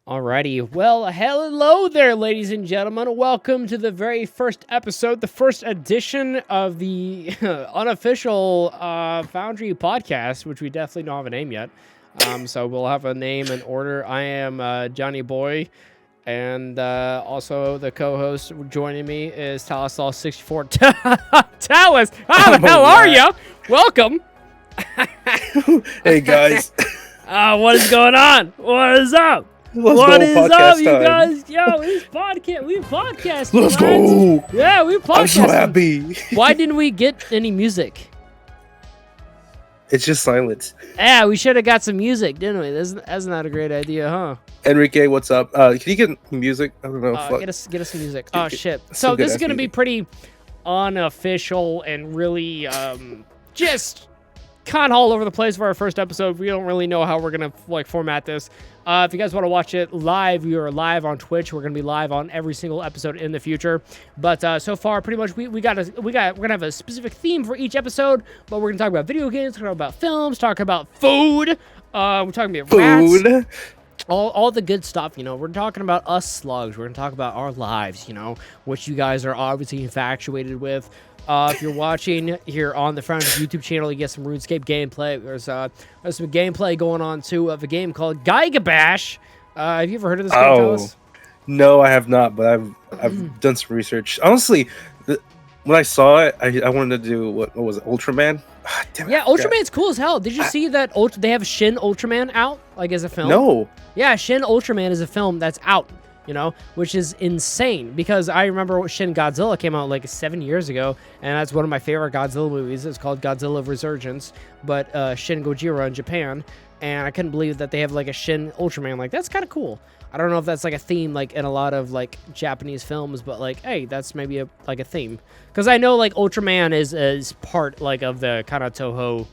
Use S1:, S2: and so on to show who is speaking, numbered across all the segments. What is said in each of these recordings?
S1: Alrighty, well, hello there, ladies and gentlemen. Welcome to the very first episode, the first edition of the unofficial Foundry podcast, which we definitely don't have a name yet. So we'll have a name in order. I am Johnny Boy, and also the co-host joining me is Talis Doll 64. Talis, how the hell are you? Welcome.
S2: Hey guys.
S1: What is going on? What is up?
S2: What is up,
S1: you guys? Yo, it's podcast. We podcast.
S2: Let's go.
S1: Yeah, we podcast.
S2: I'm so happy.
S1: Why didn't we get any music?
S2: It's just silence.
S1: Yeah, we should have got some music, didn't we? That's not a great idea, huh?
S2: Enrique, what's up? Can you get music? I don't know.
S1: Get us some music. Oh shit. So this is gonna be pretty unofficial and really just kind of all over the place for our first episode. We don't really know how we're gonna format this. If you guys want to watch it live, we are live on Twitch. We're gonna be live on every single episode in the future. But so far, pretty much we're gonna have a specific theme for each episode. But we're gonna talk about video games, talk about films, talk about food. We're talking about rats, all the good stuff. You know, we're talking about us slugs. We're gonna talk about our lives. You know, which you guys are obviously infatuated with. If you're watching here on the Foundry YouTube channel, you get some RuneScape gameplay. There's some gameplay going on, too, of a game called Gigabash. Have you ever heard of this game, Thomas?
S2: No, I have not, but I've done some research. Honestly, when I saw it, I wanted to do, what was it, Ultraman? Damn it,
S1: yeah, Ultraman's cool as hell. Did you see that they have Shin Ultraman out, as a film?
S2: No.
S1: Yeah, Shin Ultraman is a film that's out. You know, which is insane because I remember Shin Godzilla came out 7 years ago, and that's one of my favorite Godzilla movies. It's called Godzilla Resurgence, but Shin Gojira in Japan, and I couldn't believe that they have a Shin Ultraman. That's kind of cool. I don't know if that's a theme in a lot of Japanese films, but hey, that's maybe a theme because I know Ultraman is part of the kind of Toho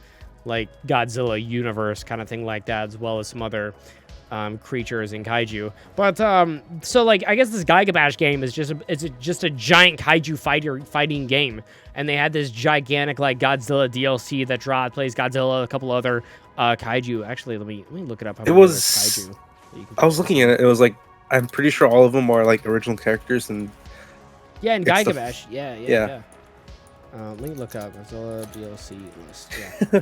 S1: Godzilla universe kind of thing like that, as well as some other creatures and kaiju. But so I guess this Gigabash game is just a giant kaiju fighting game, and they had this gigantic Godzilla DLC that plays Godzilla, a couple other kaiju. Actually, let me look it up.
S2: It was kaiju. I was looking at it. It was I'm pretty sure all of them are original characters and
S1: and Gigabash. Yeah. Let me look up Godzilla DLC list. Yeah.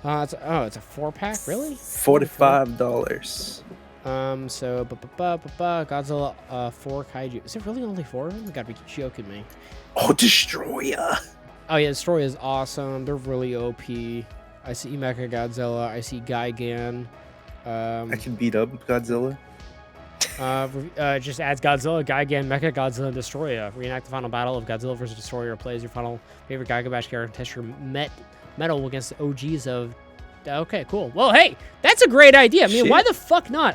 S1: It's a 4-pack, really?
S2: $45.
S1: So Godzilla 4 kaiju. Is it really only 4 of them? You gotta be joking me.
S2: Oh, Destroyer.
S1: Oh yeah, Destroyer is awesome. They're really OP. I see Mecha Godzilla. I see Gigan.
S2: I can beat up Godzilla.
S1: Just adds Godzilla, Gigan, Mecha Godzilla, and Destroyer. Reenact the final battle of Godzilla vs. Destroyer. Plays your final favorite Gigabash character and test your metal against the OGs of. Okay, cool. Well, hey, that's a great idea. I mean, why the fuck not?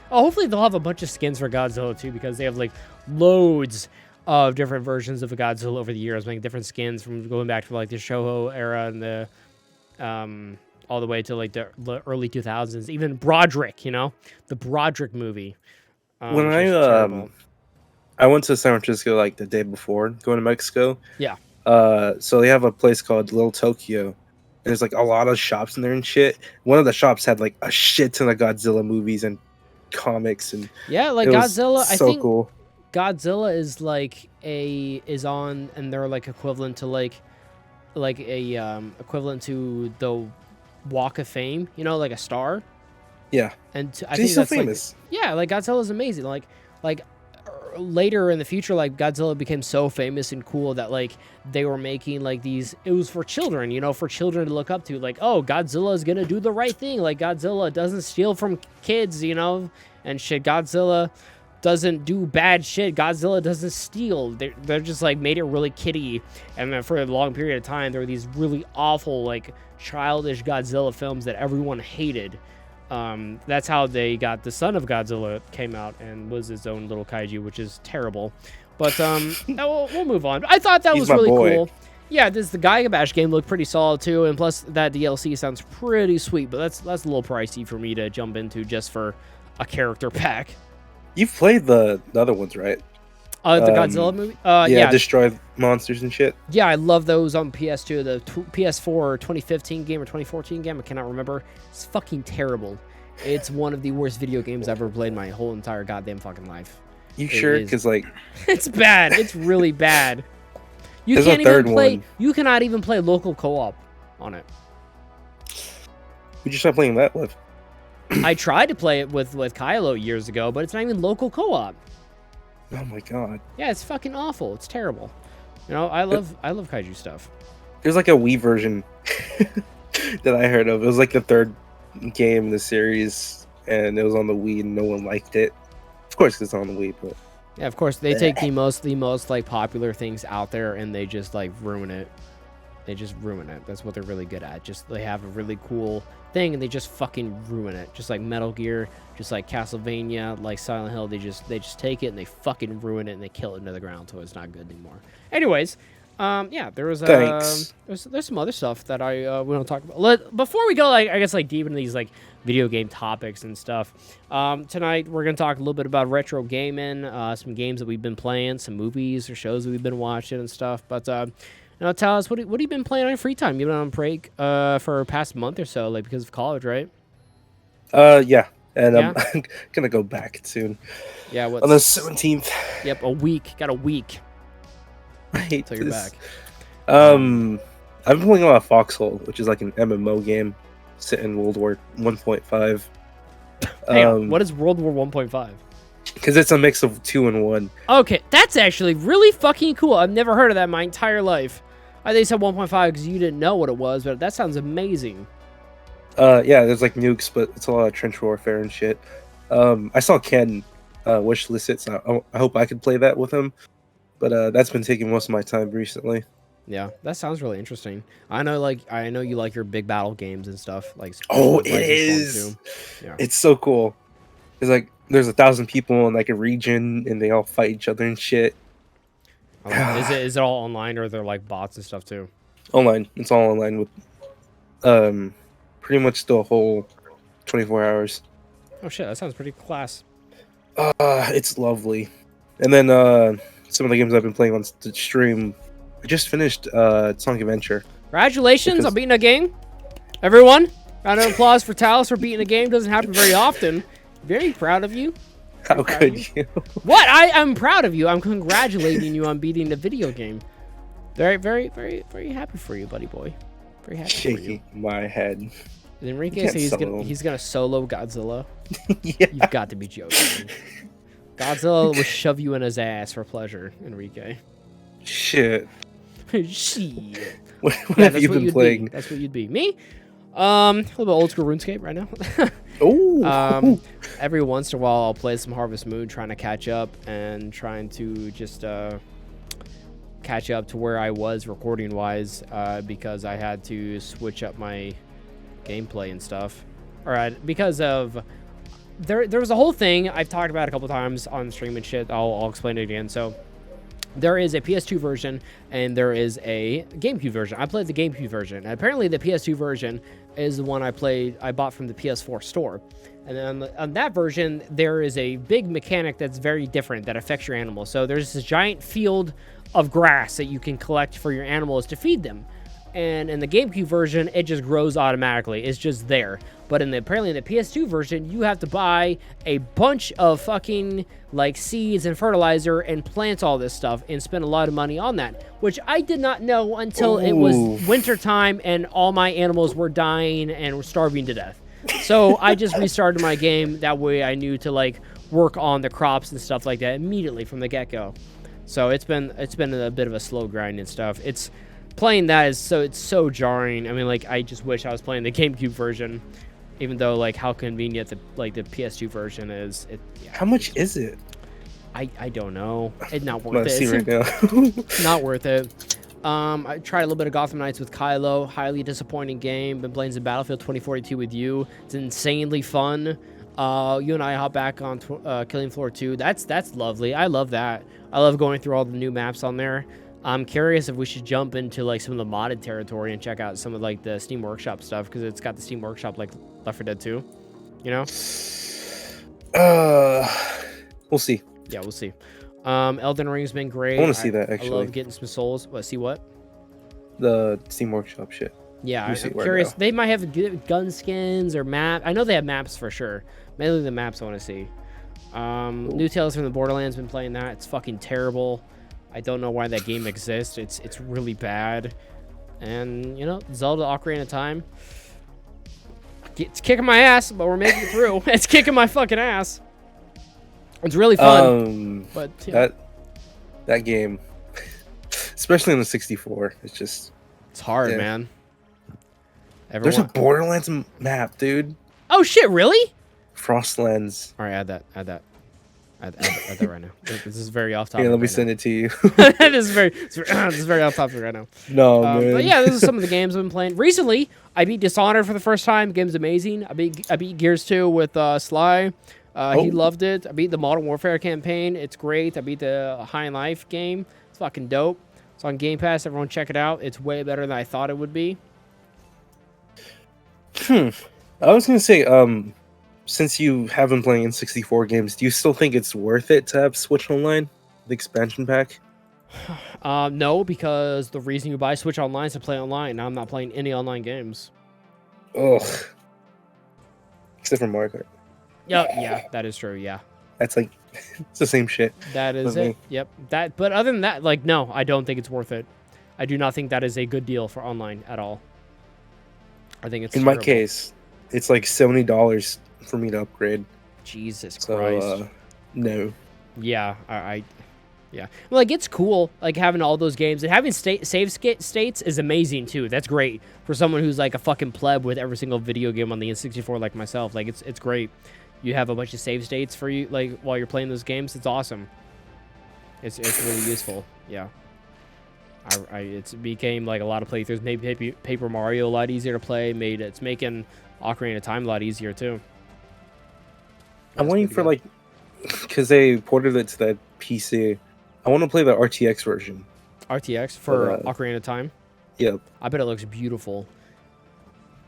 S1: Hopefully they'll have a bunch of skins for Godzilla too, because they have loads of different versions of the Godzilla over the years, making different skins from going back to the Shoho era and the all the way to the early 2000s. Even Broderick, the Broderick movie.
S2: When I went to San Francisco the day before going to Mexico.
S1: Yeah.
S2: So they have a place called Little Tokyo. And there's a lot of shops in there and shit. One of the shops had a shit ton of Godzilla movies and comics and
S1: Godzilla. I think
S2: cool.
S1: Godzilla is on, and they're equivalent to equivalent to the Walk of Fame. A star.
S2: Yeah.
S1: And I think
S2: he's so
S1: that's
S2: famous.
S1: Godzilla's amazing. Later in the future, Godzilla became so famous and cool that they were making these. It was for children, for children to look up to. Oh, Godzilla is gonna do the right thing. Godzilla doesn't steal from kids, and shit. Godzilla doesn't do bad shit. Godzilla doesn't steal. They're just made it really kiddie. And then for a long period of time, there were these really awful childish Godzilla films that everyone hated. That's how they got the Son of Godzilla came out and was his own little kaiju, which is terrible. But we'll move on. I thought that was really cool. Yeah, the Gigabash game looked pretty solid too, and plus that DLC sounds pretty sweet. But that's a little pricey for me to jump into just for a character pack.
S2: You've played the other ones, right?
S1: The Godzilla movie?
S2: Yeah, destroy monsters and shit.
S1: Yeah, I love those on PS2. The PS4 2015 game or 2014 game, I cannot remember. It's fucking terrible. It's one of the worst video games I've ever played in my whole entire goddamn fucking life.
S2: You sure? Because like,
S1: it's bad. It's really bad. You
S2: there's
S1: can't
S2: a third
S1: even play.
S2: one.
S1: You cannot even play local co-op on it.
S2: Who'd you start playing that with?
S1: I tried to play it with Kylo years ago, but it's not even local co-op.
S2: Oh my god.
S1: Yeah, it's fucking awful. It's terrible. You know, I love kaiju stuff.
S2: There's like a Wii version that I heard of. It was like the third game in the series, and it was on the Wii, and no one liked it. Of course, it's on the Wii, but
S1: yeah, of course they take the most like popular things out there, and they just like ruin it. They just ruin it. That's what they're really good at. Just they have a really cool thing, and they just fucking ruin it. Just like Metal Gear, just like Castlevania, like Silent Hill. They just take it and they fucking ruin it, and they kill it into the ground until it's not good anymore. Anyways. Yeah, there was there's some other stuff that I we don't talk about. Before we go, like I guess like deep into these like video game topics and stuff. Tonight we're gonna talk a little bit about retro gaming, some games that we've been playing, some movies or shows that we've been watching and stuff. But now tell us what have you been playing on your free time? You've been on break for the past month or so, like because of college, right?
S2: Yeah, and
S1: Yeah?
S2: I'm gonna go back soon.
S1: Yeah,
S2: On the 17th.
S1: Yep, a week. Got a week.
S2: I hate
S1: Till you're
S2: this.
S1: back.
S2: I've been playing a lot of Foxhole, which is like an MMO game set in World War 1.5.
S1: Hang on, what is World War 1.5?
S2: Because it's a mix of 2 and 1.
S1: Okay, that's actually really fucking cool. I've never heard of that in my entire life. I think you said 1.5 because you didn't know what it was, but that sounds amazing.
S2: Yeah, there's like nukes, but it's a lot of trench warfare and shit. I saw Ken wishlist it, so I hope I could play that with him. But that's been taking most of my time recently.
S1: Yeah, that sounds really interesting. I know you like your big battle games and stuff. Like
S2: Oh,
S1: Rise
S2: it
S1: of Storm
S2: is.
S1: 2. Yeah.
S2: It's so cool. It's like there's 1,000 people in like a region, and they all fight each other and shit.
S1: Is it all online, or are there like bots and stuff too?
S2: Online. It's all online with pretty much the whole 24 hours.
S1: Oh shit, that sounds pretty class.
S2: It's lovely. And then some of the games I've been playing on the stream. I just finished Sonic Adventure.
S1: Congratulations on beating a game, everyone. Round of applause for Talis for beating a game. Doesn't happen very often. Very proud of you.
S2: How could you?
S1: What? I'm proud of you. I'm congratulating you on beating the video game. Very, very, very, very happy for you, buddy boy. Very happy for you.
S2: Shaking my head.
S1: Did Enrique say he's gonna solo Godzilla?
S2: Yeah.
S1: You've got to be joking. Godzilla will shove you in his ass for pleasure, Enrique.
S2: Shit.
S1: Shit.
S2: What have you been playing?
S1: That's what you'd be. Me? A little bit old school RuneScape right now.
S2: Oh.
S1: Every once in a while, I'll play some Harvest Moon, trying to catch up and trying to just catch up to where I was recording wise, because I had to switch up my gameplay and stuff. All right, because of there was a whole thing I've talked about a couple times on stream and shit. I'll explain it again. So there is a PS2 version and there is a GameCube version. I played the GameCube version, and apparently the PS2 version is the one I bought from the PS4 store. And then on that version, there is a big mechanic that's very different that affects your animals. So there's this giant field of grass that you can collect for your animals to feed them. And in the GameCube version, it just grows automatically. It's just there. But apparently in the PS2 version, you have to buy a bunch of fucking like seeds and fertilizer and plant all this stuff and spend a lot of money on that, which I did not know until it was wintertime and all my animals were dying and were starving to death. So I just restarted my game. That way I knew to like work on the crops and stuff like that immediately from the get-go. So it's been a bit of a slow grind and stuff. Playing that it's so jarring. I mean, like, I just wish I was playing the GameCube version, even though like how convenient the PS2 version is.
S2: How much is it?
S1: I don't know. It's not worth it.
S2: See right now.
S1: Not worth it. I tried a little bit of Gotham Knights with Kylo. Highly disappointing game. Been playing some Battlefield 2042 with you. It's insanely fun. You and I hop back on Killing Floor 2. That's lovely. I love that. I love going through all the new maps on there. I'm curious if we should jump into like some of the modded territory and check out some of like the Steam Workshop stuff, because it's got the Steam Workshop like Left 4 Dead 2, you know?
S2: We'll see.
S1: Yeah, we'll see. Elden Ring's been great.
S2: I want to see that actually.
S1: I love getting some souls. See what?
S2: The Steam Workshop shit.
S1: Yeah,
S2: Let me see
S1: I'm
S2: where
S1: curious.
S2: now.
S1: They might have gun skins or map. I know they have maps for sure. Mainly the maps I want to see. New Tales from the Borderlands, been playing that. It's fucking terrible. I don't know why that game exists. It's really bad. And, you know, Zelda Ocarina of Time. It's kicking my ass, but we're making it through. It's kicking my fucking ass. It's really fun. But yeah.
S2: that game, especially on the 64, it's just
S1: It's hard,
S2: yeah.
S1: man.
S2: There's a Borderlands map, dude.
S1: Oh shit, really?
S2: Frostlands.
S1: All right, add that. Add that right now. This is very off topic.
S2: Here, let me send it to you.
S1: This is very off topic right now.
S2: No, man.
S1: But yeah, this is some of the games I've been playing recently. I beat Dishonored for the first time. The game's amazing. I beat Gears 2 with Sly. He loved it. I beat the Modern Warfare campaign. It's great. I beat the High and Life game. It's fucking dope. It's on Game Pass. Everyone check it out. It's way better than I thought it would be.
S2: I was gonna say, since you have been playing in 64 games, do you still think it's worth it to have Switch Online, the expansion pack?
S1: No, because the reason you buy Switch Online is to play online. Now I'm not playing any online games.
S2: Ugh. Except for Mario Kart.
S1: Yeah, that is true. Yeah,
S2: That's like, it's the same shit.
S1: that is it. Yep. But other than that, like, no, I don't think it's worth it. I do not think that is a good deal for online at all. I think it's
S2: in my case, it's like $70 for me to upgrade.
S1: Jesus
S2: So,
S1: Christ.
S2: no.
S1: Yeah, yeah. Like, it's cool, like, having all those games. And having save states is amazing, too. That's great for someone who's, like, a fucking pleb with every single video game on the N64 like myself. Like, it's great. You have a bunch of save states for you, like, while you're playing those games. It's awesome. It's really useful. Yeah. It's became, like, a lot of playthroughs. Made Paper Mario a lot easier to play. It's making Ocarina of Time a lot easier, too.
S2: I'm waiting for, like, because they ported it to that PC. I want to play the RTX version.
S1: RTX for Ocarina of Time?
S2: Yep.
S1: I bet it looks beautiful.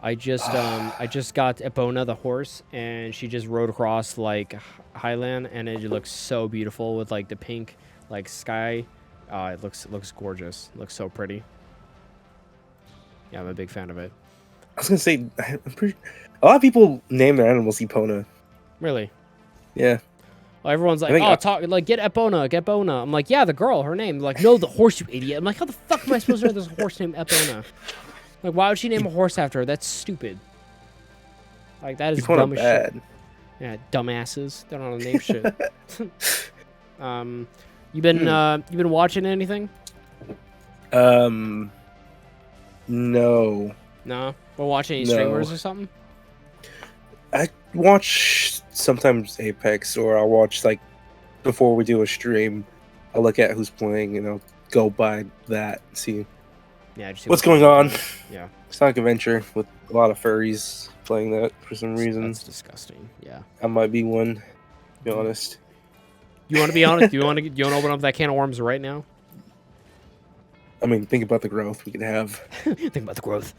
S1: I just got Epona, the horse, and she just rode across, like, Highland, and it looks so beautiful with, like, the pink, like, sky. It looks gorgeous. It looks so pretty. Yeah, I'm a big fan of it.
S2: I was gonna say, a lot of people name their animals Epona.
S1: Really?
S2: Yeah.
S1: Well, everyone's like, get Epona. I'm like, yeah, the girl, her name. They're like, no, the horse, you idiot. I'm like, how the fuck am I supposed to know there's a horse named Epona? Like, why would she name a horse after her? That's stupid. Like, that is dumb as shit. Yeah, dumbasses. They don't know how to name shit. You been watching anything?
S2: No.
S1: No? We'll watch any streamers or something?
S2: I watch sometimes Apex, or I'll watch, like, before we do a stream, I'll look at who's playing, and I'll go by that, see what's going on.
S1: Yeah.
S2: Sonic Adventure with a lot of furries playing that for some reason.
S1: That's disgusting. Yeah.
S2: I might be one, to be honest.
S1: You want to be honest? Do you want to open up that can of worms right now?
S2: I mean, think about the growth we could have.
S1: Think about the growth.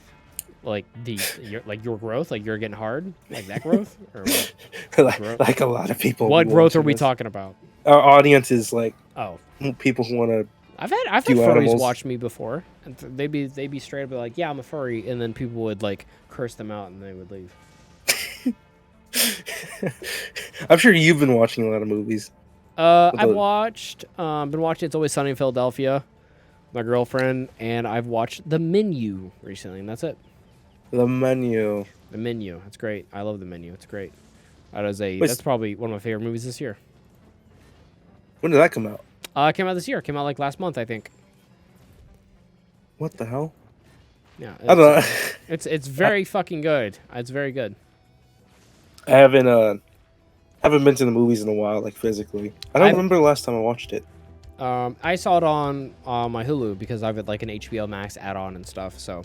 S1: Like your growth, like you're getting hard, like that growth, or what?
S2: Like a lot of people.
S1: What growth are we talking about?
S2: Our audience is like,
S1: oh,
S2: people who want to.
S1: I've had furries watch me before, and they'd be straight up like, yeah, I'm a furry, and then people would like curse them out, and they would leave.
S2: I'm sure you've been watching a lot of movies.
S1: I've been watching It's Always Sunny in Philadelphia, my girlfriend, and I've watched The Menu recently, and that's it.
S2: The Menu.
S1: The Menu. That's great. I love The Menu. It's great. That's probably one of my favorite movies this year.
S2: When did that come out?
S1: It came out this year. It came out like last month, I think.
S2: What the hell?
S1: Yeah.
S2: I don't know.
S1: It's very fucking good. It's very good.
S2: I haven't been to the movies in a while, like physically. I don't remember the last time I watched it.
S1: I saw it on my Hulu because I have like an HBO Max add-on and stuff, so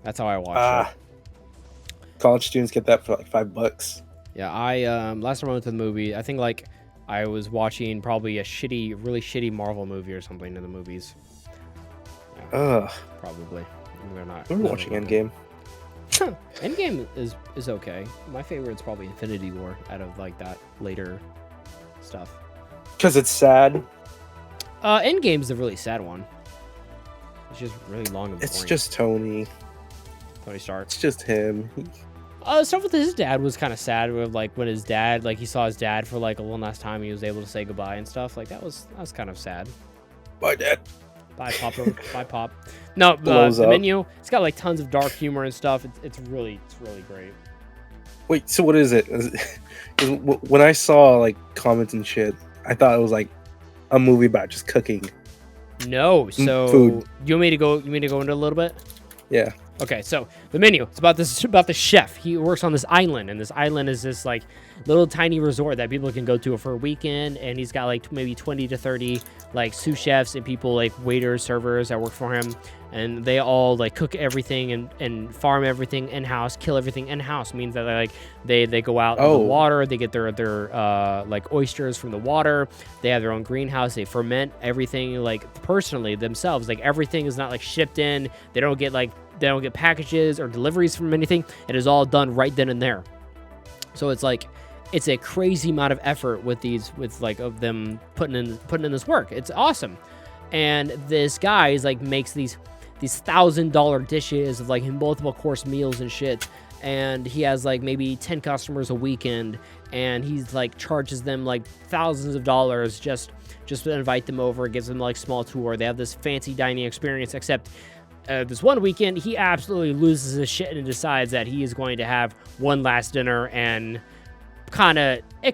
S1: that's how I watched it.
S2: College students get that for like $5.
S1: Yeah, I last time I went to the movie, I think like I was watching probably a really shitty Marvel movie or something in the movies. Yeah, probably. They're not.
S2: We're watching Endgame.
S1: Endgame is okay. My favorite's probably Infinity War out of like that later stuff.
S2: Because it's sad.
S1: Endgame's the really sad one. It's just really long and boring.
S2: It's just Tony.
S1: Tony Stark.
S2: It's just him.
S1: Stuff with his dad was kind of sad. With like when his dad, like he saw his dad for like a one last time, he was able to say goodbye and stuff. Like that was kind of sad.
S2: Bye, Dad.
S1: Bye, Pop. Bye, Pop. No, the menu. It's got like tons of dark humor and stuff. It's really great.
S2: Wait, so what is it? 'Cause when I saw like comments and shit, I thought it was like a movie about just cooking.
S1: No, so
S2: food.
S1: You want me to go into a little bit?
S2: Yeah.
S1: Okay, so the menu. It's about the chef. He works on this island, and this island is this like little tiny resort that people can go to for a weekend. And he's got like maybe 20 to 30 like sous chefs and people like waiters, servers that work for him, and they all like cook everything and farm everything in house, kill everything in house. Means that they go out in the water, they get their like oysters from the water. They have their own greenhouse. They ferment everything like personally themselves. Like everything is not like shipped in. They don't get packages or deliveries from anything. It is all done right then and there. So it's like it's a crazy amount of effort with them putting in this work. It's awesome. And this guy is like makes these $1,000 dishes of like multiple course meals and shit. And he has like maybe 10 customers a weekend, and he's like charges them like thousands of dollars just to invite them over, gives them like small tour. They have this fancy dining experience, except this one weekend, he absolutely loses his shit and decides that he is going to have one last dinner, and it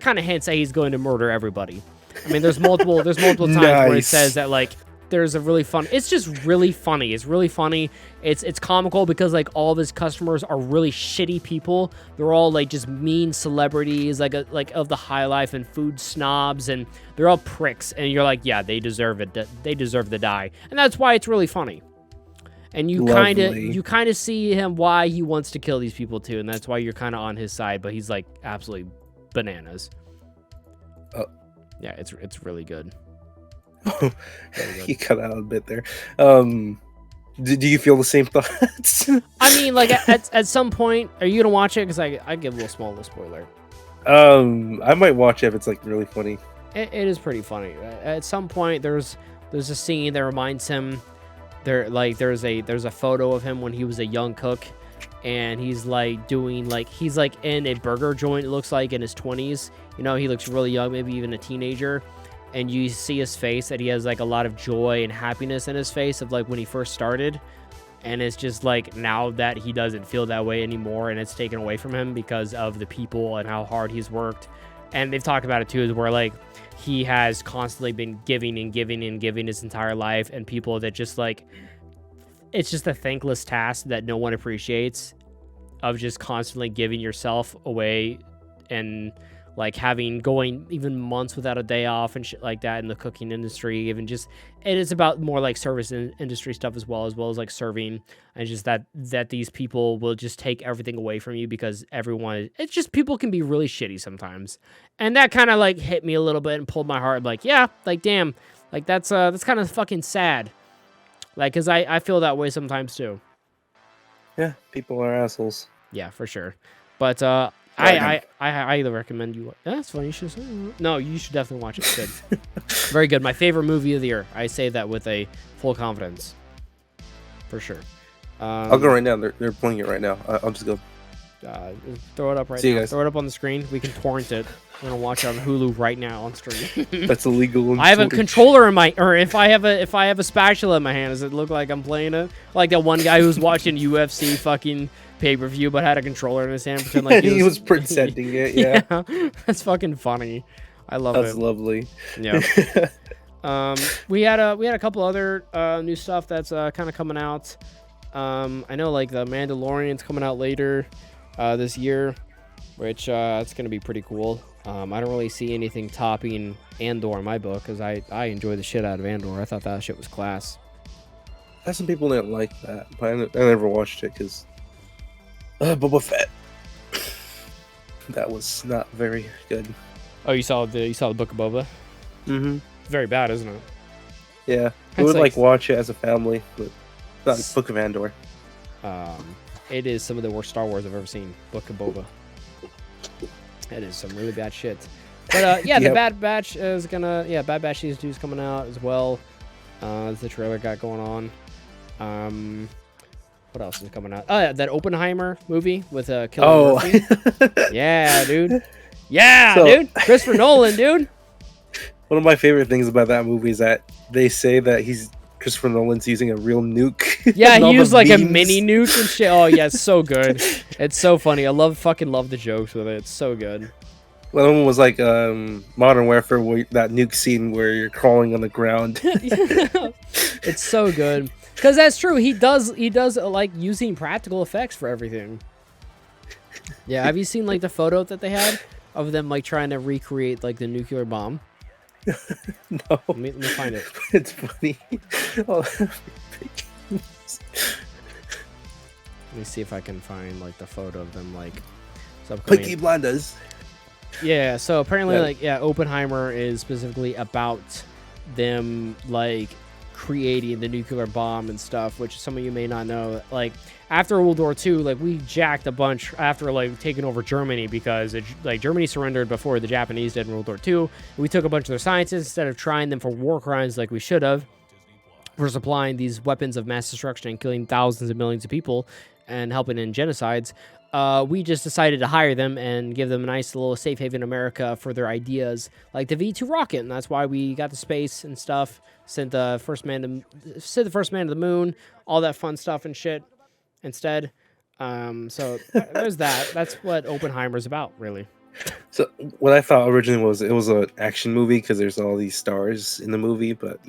S1: kind of hints that he's going to murder everybody. I mean, there's multiple times where it says that like there's a really fun. It's just really funny. It's really funny. It's comical because like all of his customers are really shitty people. They're all like just mean celebrities, like of the high life and food snobs, and they're all pricks. And you're like, yeah, they deserve it. They deserve to die, and that's why it's really funny. And you kind of see him why he wants to kill these people too, and that's why you're kind of on his side. But he's like absolutely bananas. Yeah, it's really good.
S2: You cut out a bit there. Do you feel the same thoughts?
S1: I mean, like at some point, are you gonna watch it? Because I give a little spoiler.
S2: I might watch it if it's like really funny.
S1: It is pretty funny. At some point, there's a scene that reminds him. There's a photo of him when he was a young cook, and he's like doing like he's like in a burger joint. It looks like in his 20s. You know, he looks really young, maybe even a teenager. And you see his face that he has like a lot of joy and happiness in his face of like when he first started. And it's just like now that he doesn't feel that way anymore, and it's taken away from him because of the people and how hard he's worked. And they've talked about it too, is where like he has constantly been giving and giving and giving his entire life, and people that just like, it's just a thankless task that no one appreciates, of just constantly giving yourself away and like going even months without a day off and shit like that in the cooking industry. Even just, it is about more like service industry stuff as well as like serving, and just that these people will just take everything away from you because it's just people can be really shitty sometimes. And that kind of like hit me a little bit and pulled my heart. Like, yeah, like damn, like that's kind of fucking sad. Like, cause I feel that way sometimes too.
S2: Yeah, people are assholes.
S1: Yeah, for sure. But I highly recommend you. That's funny. You should. No, you should definitely watch it. It's good. Very good. My favorite movie of the year. I say that with a full confidence. For sure.
S2: I'll go right now. They're playing it right now. I'll just go.
S1: Throw it up right now. You guys. Throw it up on the screen. We can torrent it. We're gonna watch it on Hulu right now on stream.
S2: That's illegal.
S1: I have a controller in my, or if I have a spatula in my hand, does it look like I'm playing it? Like that one guy who was watching UFC fucking pay-per-view but had a controller in his hand, pretend like
S2: he was presenting it. Yeah.
S1: That's fucking funny. I love it.
S2: That's lovely.
S1: Yeah. We had a couple other new stuff that's kind of coming out. I know like the Mandalorian's coming out later this year, which it's gonna be pretty cool. I don't really see anything topping Andor in my book, because I enjoy the shit out of Andor. I thought that shit was class.
S2: Some people didn't like that, but I never watched it because Boba Fett. That was not very good.
S1: Oh, you saw the Book of Boba?
S2: Mm-hmm.
S1: It's very bad, isn't it?
S2: Yeah, we would like watch it as a family, but not Book of Andor.
S1: It is some of the worst Star Wars I've ever seen. Book of Boba. It is some really bad shit. But yeah, the Bad Batch is gonna. Yeah, Bad Batch Season 2 is coming out as well. The trailer got going on. What else is coming out? Oh, yeah, that Oppenheimer movie with Cillian
S2: Oh,
S1: Murphy. Yeah, dude. Yeah,
S2: So-
S1: dude. Christopher Nolan, dude.
S2: one of my favorite things about that movie is that they say that Christopher Nolan's using a real nuke.
S1: Yeah,
S2: and
S1: he
S2: all the
S1: used like a
S2: memes.
S1: mini nuke and shit. Oh yeah, it's so good. It's so funny. I fucking love the jokes with it. It's so good.
S2: One of them was like Modern Warfare, where that nuke scene where you're crawling on the ground.
S1: It's so good. Because that's true. He does like using practical effects for everything. Yeah, have you seen like the photo that they had of them like trying to recreate like the nuclear bomb?
S2: No,
S1: Let me find it.
S2: it's funny. Oh,
S1: Let me see if I can find like the photo of them like.
S2: Peaky Blinders.
S1: Yeah, so apparently,
S2: Yeah.
S1: like, yeah, Oppenheimer is specifically about them, like, creating the nuclear bomb and stuff, which some of you may not know. Like, after World War II, like, we jacked a bunch after, like, taking over Germany because, like, Germany surrendered before the Japanese did in World War II. We took a bunch of their scientists instead of trying them for war crimes like we should have. We're supplying these weapons of mass destruction and killing thousands of millions of people and helping in genocides. We just decided to hire them and give them a nice little safe haven in America for their ideas, like the V2 rocket, and that's why we got to space and stuff. Sent the first man to the moon, all that fun stuff and shit. Instead, so there's that. That's what Oppenheimer's about, really.
S2: So what I thought originally was it was an action movie because there's all these stars in the movie, but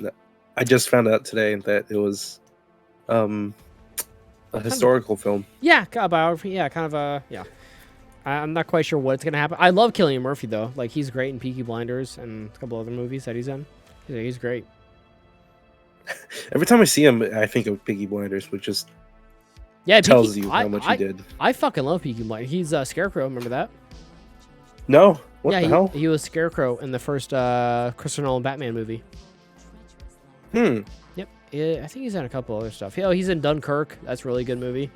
S2: I just found out today that it was a historical film.
S1: Yeah, a biography. Yeah, kind of a yeah. I'm not quite sure what's gonna happen. I love Cillian Murphy though. Like he's great in Peaky Blinders and a couple other movies that he's in. Yeah, he's great.
S2: Every time I see him, I think of Peaky Blinders, which just
S1: Yeah,
S2: tells you how much he did.
S1: I fucking love Peaky Blinders. He's Scarecrow. Remember that?
S2: No, what
S1: yeah,
S2: the hell?
S1: He was Scarecrow in the first Christopher Nolan Batman movie. Yep. Yeah, I think he's in a couple other stuff. Yeah, he's in Dunkirk. That's a really good movie.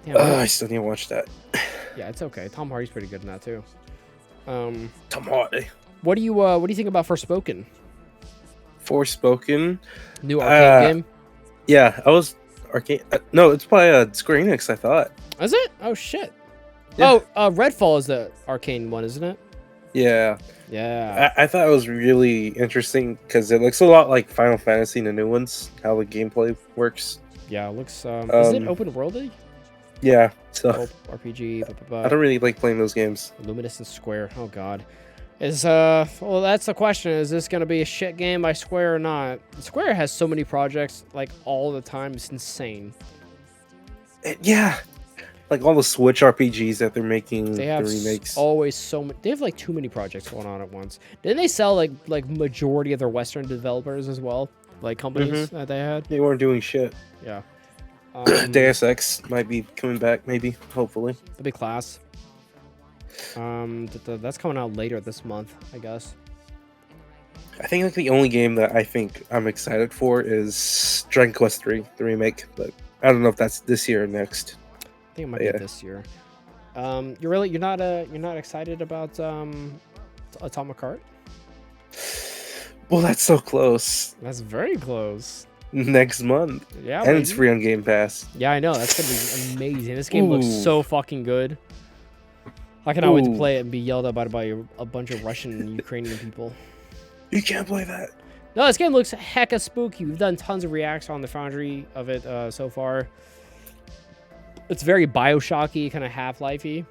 S1: Damn,
S2: I still need to watch that.
S1: yeah, it's okay. Tom Hardy's pretty good in that too.
S2: Tom Hardy.
S1: What do you think about Forspoken?
S2: Forspoken.
S1: New arcade game?
S2: Yeah, I was arcade. No, it's by Square Enix. I thought.
S1: Is it? Oh shit.
S2: Yeah.
S1: Oh, Redfall is the arcane one, isn't it?
S2: Yeah.
S1: Yeah.
S2: I thought it was really interesting because it looks a lot like Final Fantasy, the new ones, how the gameplay works.
S1: Yeah, it looks. Is it open worldy?
S2: Yeah. So
S1: RPG.
S2: I don't really like playing those games.
S1: Luminescent Square. Oh god. Well, that's the question. Is this gonna be a shit game by Square or not? Square has so many projects like all the time. It's insane.
S2: Yeah. Like all the Switch RPGs that they're making,
S1: They have
S2: the remakes.
S1: always so many. They have like too many projects going on at once. Didn't they sell like majority of their Western developers as well? Like companies that they had.
S2: They weren't doing shit.
S1: Yeah.
S2: Deus Ex might be coming back, maybe, hopefully.
S1: The big class. That's coming out later this month, I guess.
S2: I think like the only game that I think I'm excited for is Dragon Quest 3, the remake, but I don't know if that's this year or next.
S1: I think it might be this year. You're not excited about Atomic Heart?
S2: Well, that's so close.
S1: That's very close.
S2: Next month.
S1: Yeah,
S2: and it's free on Game Pass.
S1: Yeah, I know. That's gonna be amazing. This game looks so fucking good. I cannot wait to play it and be yelled at by a bunch of Russian and Ukrainian people.
S2: You can't play that.
S1: No, this game looks hecka spooky. We've done tons of reacts on the Foundry of it so far. It's very Bioshocky, kind of Half-Life-y.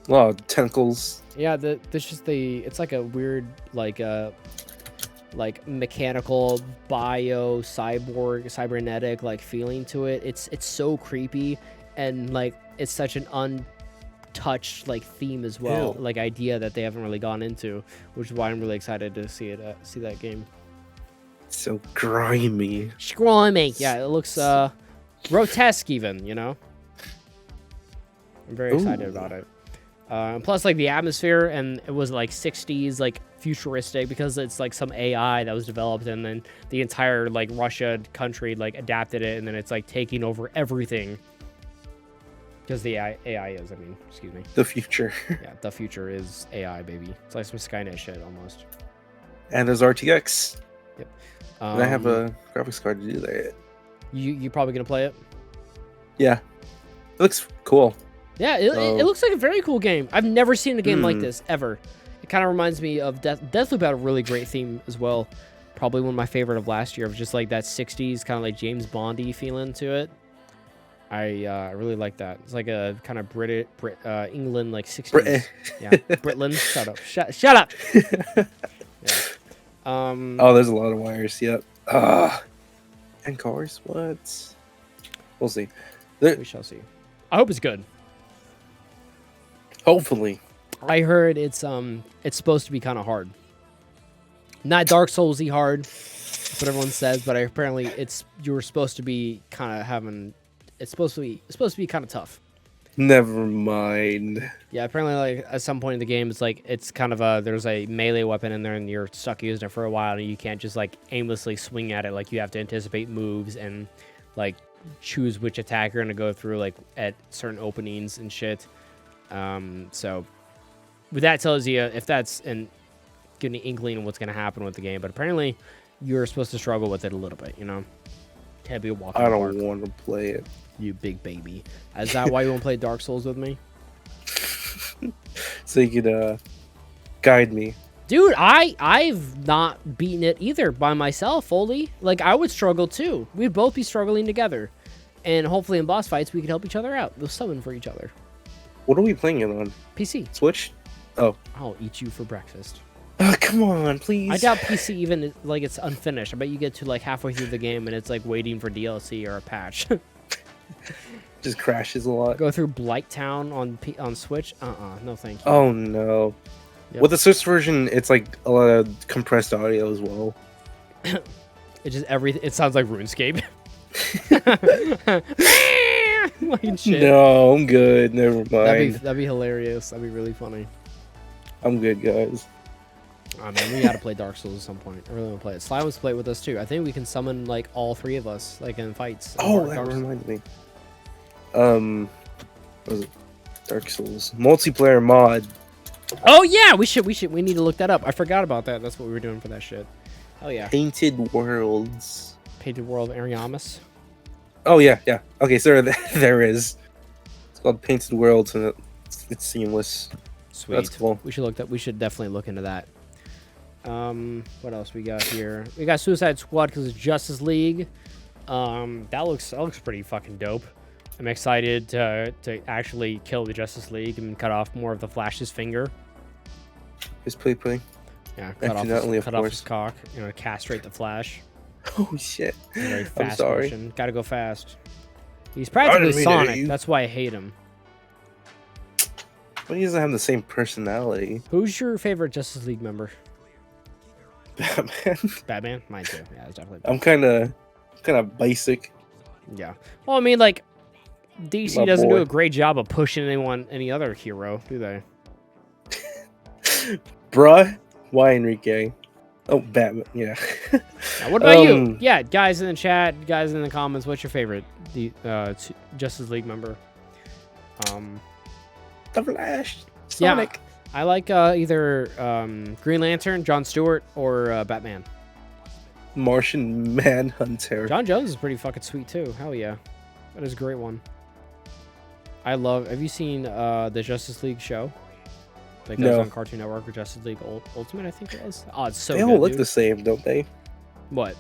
S2: A lot of tentacles.
S1: Yeah, it's like a weird like mechanical cybernetic like feeling to it. It's so creepy and like it's such an untouched like theme as well.
S2: Ew.
S1: Like idea that they haven't really gone into, which is why I'm really excited to see that game.
S2: So grimy.
S1: Grimy. Yeah, it looks grotesque even, you know. I'm very excited about it. And plus, like the atmosphere, and it was like 60s, like futuristic, because it's like some AI that was developed, and then the entire like Russia country like adapted it, and then it's like taking over everything. Because the AI is, excuse me.
S2: The future.
S1: Yeah, the future is AI, baby. It's like some Skynet shit almost.
S2: And there's RTX.
S1: Yep.
S2: And I have a graphics card to do that.
S1: You probably gonna play it?
S2: Yeah, it looks cool.
S1: Yeah, it looks like a very cool game. I've never seen a game like this ever. It kind of reminds me of Deathloop had a really great theme as well. Probably one of my favorite of last year, of just like that 60s kind of like James Bondy feeling to it. I really like that. It's like a kind of England like 60s. Yeah, Britland. Shut up. Shut up. Yeah.
S2: Oh, there's a lot of wires. Yep. And cars. What? We'll see.
S1: We shall see. I hope it's good.
S2: Hopefully.
S1: I heard it's supposed to be kind of hard. Not Dark Souls-y hard, that's what everyone says, but apparently you're supposed to be kind of having. It's supposed to be kind of tough.
S2: Never mind.
S1: Yeah, apparently, like at some point in the game, it's kind of there's a melee weapon in there, and you're stuck using it for a while, and you can't just like aimlessly swing at it. Like you have to anticipate moves and like choose which attack you're gonna go through, like at certain openings and shit. So, what that tells you, if that's getting an inkling of what's gonna happen with the game, but apparently, you're supposed to struggle with it a little bit. You know, can't be a walk.
S2: I don't want to play it.
S1: You big baby. Is that why you won't play Dark Souls with me?
S2: So you could guide me.
S1: Dude, I've not beaten it either by myself fully. Like, I would struggle too. We'd both be struggling together. And hopefully in boss fights, we could help each other out. We'll summon for each other.
S2: What are we playing it on?
S1: PC.
S2: Switch? Oh.
S1: I'll eat you for breakfast.
S2: Oh, come on, please.
S1: I doubt PC even, like, it's unfinished. I bet you get to, like, halfway through the game and it's, like, waiting for DLC or a patch.
S2: Just crashes a lot.
S1: Go through Blight Town on Switch? No thank you.
S2: Oh, no. Yep. With the Switch version, it's, like, a lot of compressed audio as well.
S1: It sounds like RuneScape. Like shit.
S2: No, I'm good. Never mind.
S1: That'd be hilarious. That'd be really funny.
S2: I'm good, guys.
S1: Oh man, we gotta play Dark Souls at some point. I really want to play it. Sly wants to play it with us too. I think we can summon like all three of us, like in fights.
S2: Oh, that reminds me. What was it? Dark Souls multiplayer mod.
S1: Oh yeah, we need to look that up. I forgot about that. That's what we were doing for that shit. Oh yeah.
S2: Painted Worlds.
S1: Painted World Ariamis.
S2: Oh yeah. Okay, so there is. It's called Painted Worlds, and it's seamless.
S1: Sweet.
S2: That's cool.
S1: We should definitely look into that. What else we got here? We got Suicide Squad because it's Justice League. That looks pretty fucking dope. I'm excited to actually kill the Justice League and cut off more of the Flash's finger.
S2: His play.
S1: Yeah, cut off his cock. You know, castrate the Flash.
S2: Oh shit!
S1: Very fast
S2: I'm sorry.
S1: motion. Gotta go fast. He's practically Sonic. That's why I hate him.
S2: But he doesn't have the same personality.
S1: Who's your favorite Justice League member?
S2: Batman.
S1: Batman? Mine too. Yeah, it's definitely
S2: Batman. I'm kind of basic.
S1: Yeah. Well, I mean, like, DC doesn't do a great job of pushing any other hero, do they?
S2: Bruh. Why Enrique? Oh, Batman. Yeah.
S1: Now, what about you? Yeah, guys in the chat, guys in the comments, what's your favorite Justice League member?
S2: The Flash. Sonic.
S1: Yeah, I like either Green Lantern, Jon Stewart, or Batman.
S2: Martian Manhunter.
S1: John Jones is pretty fucking sweet too. Hell yeah, that is a great one. Have you seen the Justice League show? Like that was on Cartoon Network or Justice League Ultimate, I think it was. Oh, it's so good.
S2: They all look the same, don't they?
S1: What?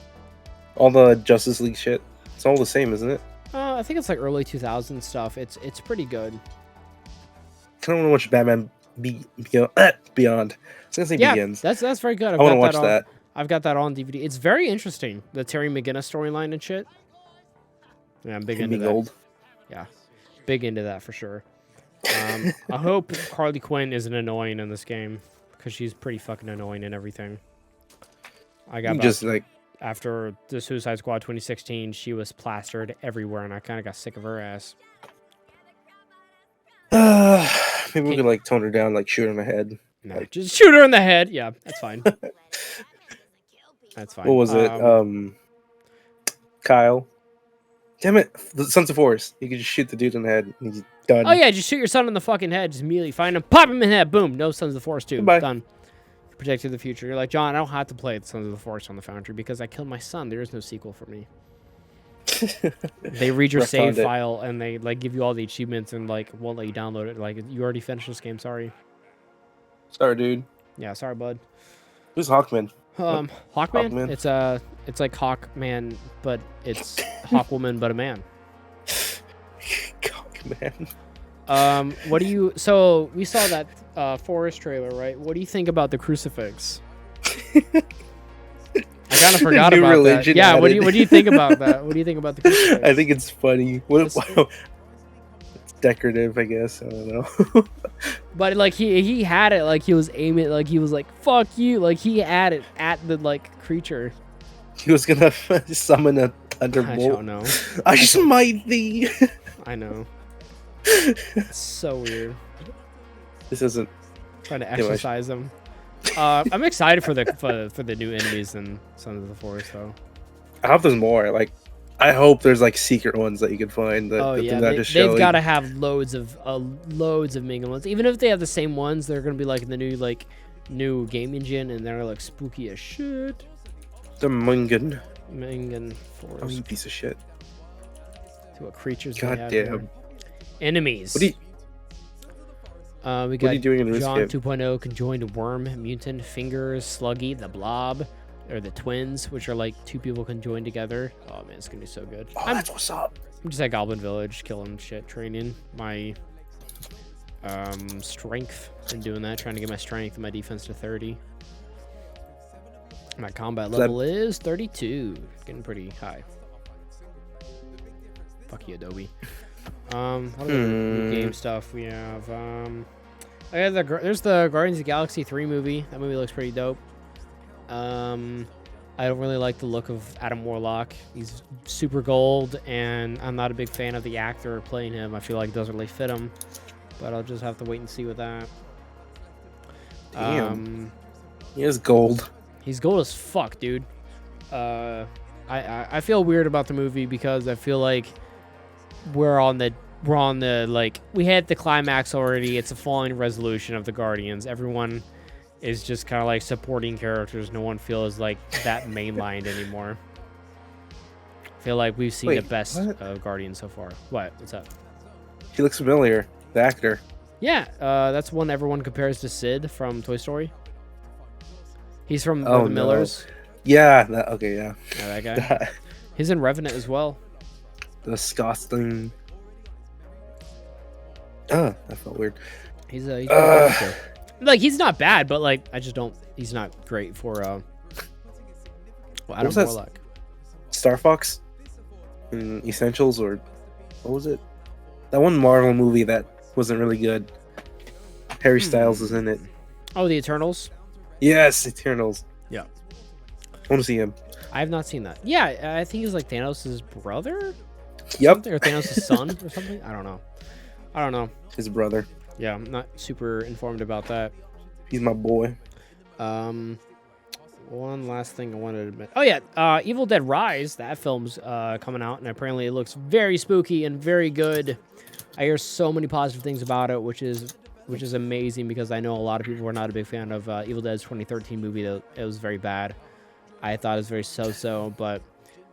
S2: All the Justice League shit. It's all the same, isn't it?
S1: I think it's like early 2000s stuff. It's pretty good.
S2: I kind of want to watch Batman Beyond. I was gonna say Begins.
S1: That's very good.
S2: I want to watch that.
S1: I've got that on DVD. It's very interesting. The Terry McGinnis storyline and shit. Yeah, I'm big into that.
S2: Gold.
S1: Yeah, big into that for sure. I hope Harley Quinn isn't annoying in this game because she's pretty fucking annoying in everything. I got
S2: just like
S1: after the Suicide Squad 2016, she was plastered everywhere, and I kind of got sick of her ass.
S2: Maybe we could like tone her down, like shoot her in the head.
S1: No,
S2: like,
S1: just shoot her in the head. Yeah, that's fine. That's fine.
S2: What was it? Kyle. Damn it! The Sons of Force. You could just shoot the dude in the head and he's done.
S1: Oh yeah, just shoot your son in the fucking head. Just immediately find him, pop him in the head. Boom. No Sons of the Force too.
S2: Goodbye.
S1: Done. Protected the future. You're like, John, I don't have to play the Sons of the Force on the Foundry because I killed my son. There is no sequel for me. They read your
S2: Rough
S1: save
S2: found it.
S1: file and they like give you all the achievements and like won't let you download it. Like you already finished this game. Sorry.
S2: Sorry, dude.
S1: Yeah, sorry, bud.
S2: Who's Hawkman?
S1: Hawkman.
S2: Hawkman?
S1: It's like Hawkman, but it's Hawkwoman, but a man.
S2: Hawkman.
S1: What do you? So we saw that Forest trailer, right? What do you think about the crucifix? I kind of forgot
S2: New
S1: about that.
S2: religion
S1: Yeah. What do
S2: added.
S1: you think about that? What do you think about the crucifix?
S2: I think it's funny. It's decorative, I guess. I don't know.
S1: But like he had it, like he was aiming, like he was like fuck you, like he had it at the like creature.
S2: He was gonna summon a
S1: I
S2: thunderbolt.
S1: don't know.
S2: I smite thee.
S1: I know. It's so weird.
S2: This isn't.
S1: Trying to
S2: Anyway.
S1: exercise them. I'm excited for the new enemies in Sons of the Forest though.
S2: I hope there's more. Like, I hope there's like secret ones that you can find. That,
S1: Oh
S2: that
S1: yeah,
S2: they're not just
S1: they've
S2: showing.
S1: got to have loads of mingle ones. Even if they have the same ones, they're gonna be like in the new game engine, and they're like spooky as shit.
S2: The Mungan.
S1: Mingan
S2: Oh,
S1: Forest.
S2: you piece of shit.
S1: See what creatures
S2: God
S1: they have
S2: damn.
S1: here. Enemies.
S2: What are you?
S1: We
S2: What are
S1: got
S2: you doing in this
S1: John
S2: game?
S1: 2.0 conjoined worm, mutant, fingers, sluggy, the blob, or the twins, which are like two people conjoined together. Oh man, it's gonna be so good.
S2: Oh,
S1: I'm
S2: that's what's up.
S1: just at Goblin Village, killing shit, training my strength and doing that, trying to get my strength and my defense to 30. My combat
S2: that-
S1: level is 32, getting pretty high. Fuck you, Adobe. What other new game stuff we have? Yeah, there's the Guardians of the Galaxy 3 movie. That movie looks pretty dope. I don't really like the look of Adam Warlock. He's super gold, and I'm not a big fan of the actor playing him. I feel like it doesn't really fit him, but I'll just have to wait and see with that.
S2: Damn. He is gold.
S1: He's gold as fuck, dude. I feel weird about the movie because I feel like we're on the like we had the climax already. It's a falling resolution of the Guardians. Everyone is just kind of like supporting characters. No one feels like that mainlined anymore. I feel like we've seen
S2: Wait,
S1: the best
S2: what?
S1: of Guardians so far. What? What's up?
S2: He looks familiar. The actor.
S1: Yeah, that's one everyone compares to Sid from Toy Story. He's from
S2: Oh,
S1: the
S2: no.
S1: Millers.
S2: Yeah. Okay. Yeah.
S1: Yeah, that guy. He's in Revenant as well.
S2: Disgusting. That felt weird.
S1: He's a
S2: Uh,
S1: like he's not bad, but like I just don't. He's not great for Adam
S2: was that?
S1: Warlock.
S2: Star Fox in Essentials, or what was it? That one Marvel movie that wasn't really good. Harry Styles is in it.
S1: Oh, the Eternals.
S2: Yes, Eternals.
S1: Yeah.
S2: I want to see him.
S1: I have not seen that. Yeah, I think he's like Thanos' brother.
S2: Yep,
S1: Something, or Thanos' son or something. I don't know.
S2: his brother.
S1: Yeah, I'm not super informed about that.
S2: He's my boy.
S1: One last thing I wanted to admit. Oh yeah, Evil Dead Rise. That film's coming out, and apparently it looks very spooky and very good. I hear so many positive things about it, which is amazing because I know a lot of people were not a big fan of Evil Dead's 2013 movie. That it was very bad. I thought it was very so-so, but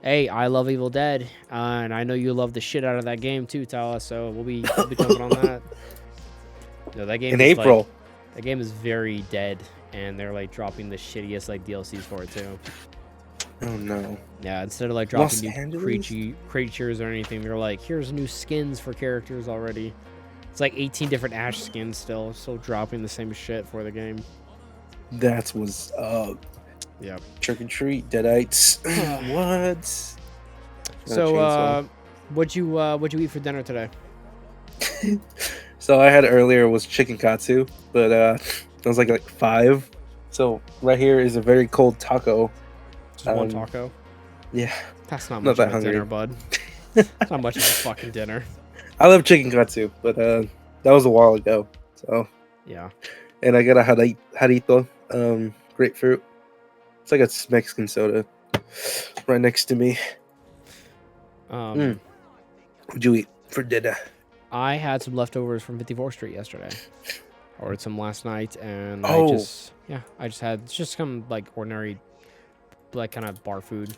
S1: hey, I love Evil Dead, and I know you love the shit out of that game too, Talis. So we'll be jumping on that. No, that game
S2: In
S1: is,
S2: April.
S1: Like, that game is very dead, and they're like dropping the shittiest like DLCs for it too.
S2: Oh no.
S1: Yeah, instead of like
S2: Los
S1: dropping new
S2: Angeles?
S1: creatures or anything, they're like, here's new skins for characters already. It's like 18 different Ash skins still dropping the same shit for the game.
S2: That's what's up.
S1: Yep.
S2: Trick or treat, deadites. What?
S1: So, what'd you eat for dinner today?
S2: So I had earlier was chicken katsu, but it was like 5. So right here is a very cold taco.
S1: Just one taco.
S2: Yeah,
S1: That's not
S2: not
S1: much
S2: that
S1: of a
S2: hungry.
S1: dinner, bud. It's not much of a fucking dinner.
S2: I love chicken katsu, but that was a while ago. So,
S1: Yeah.
S2: and I got a jarito, grapefruit. It's like a Mexican soda right next to me. What'd you eat for dinner?
S1: I had some leftovers from 54th Street yesterday. Ordered some last night, and
S2: Oh.
S1: I just had some like ordinary, like kind of bar food.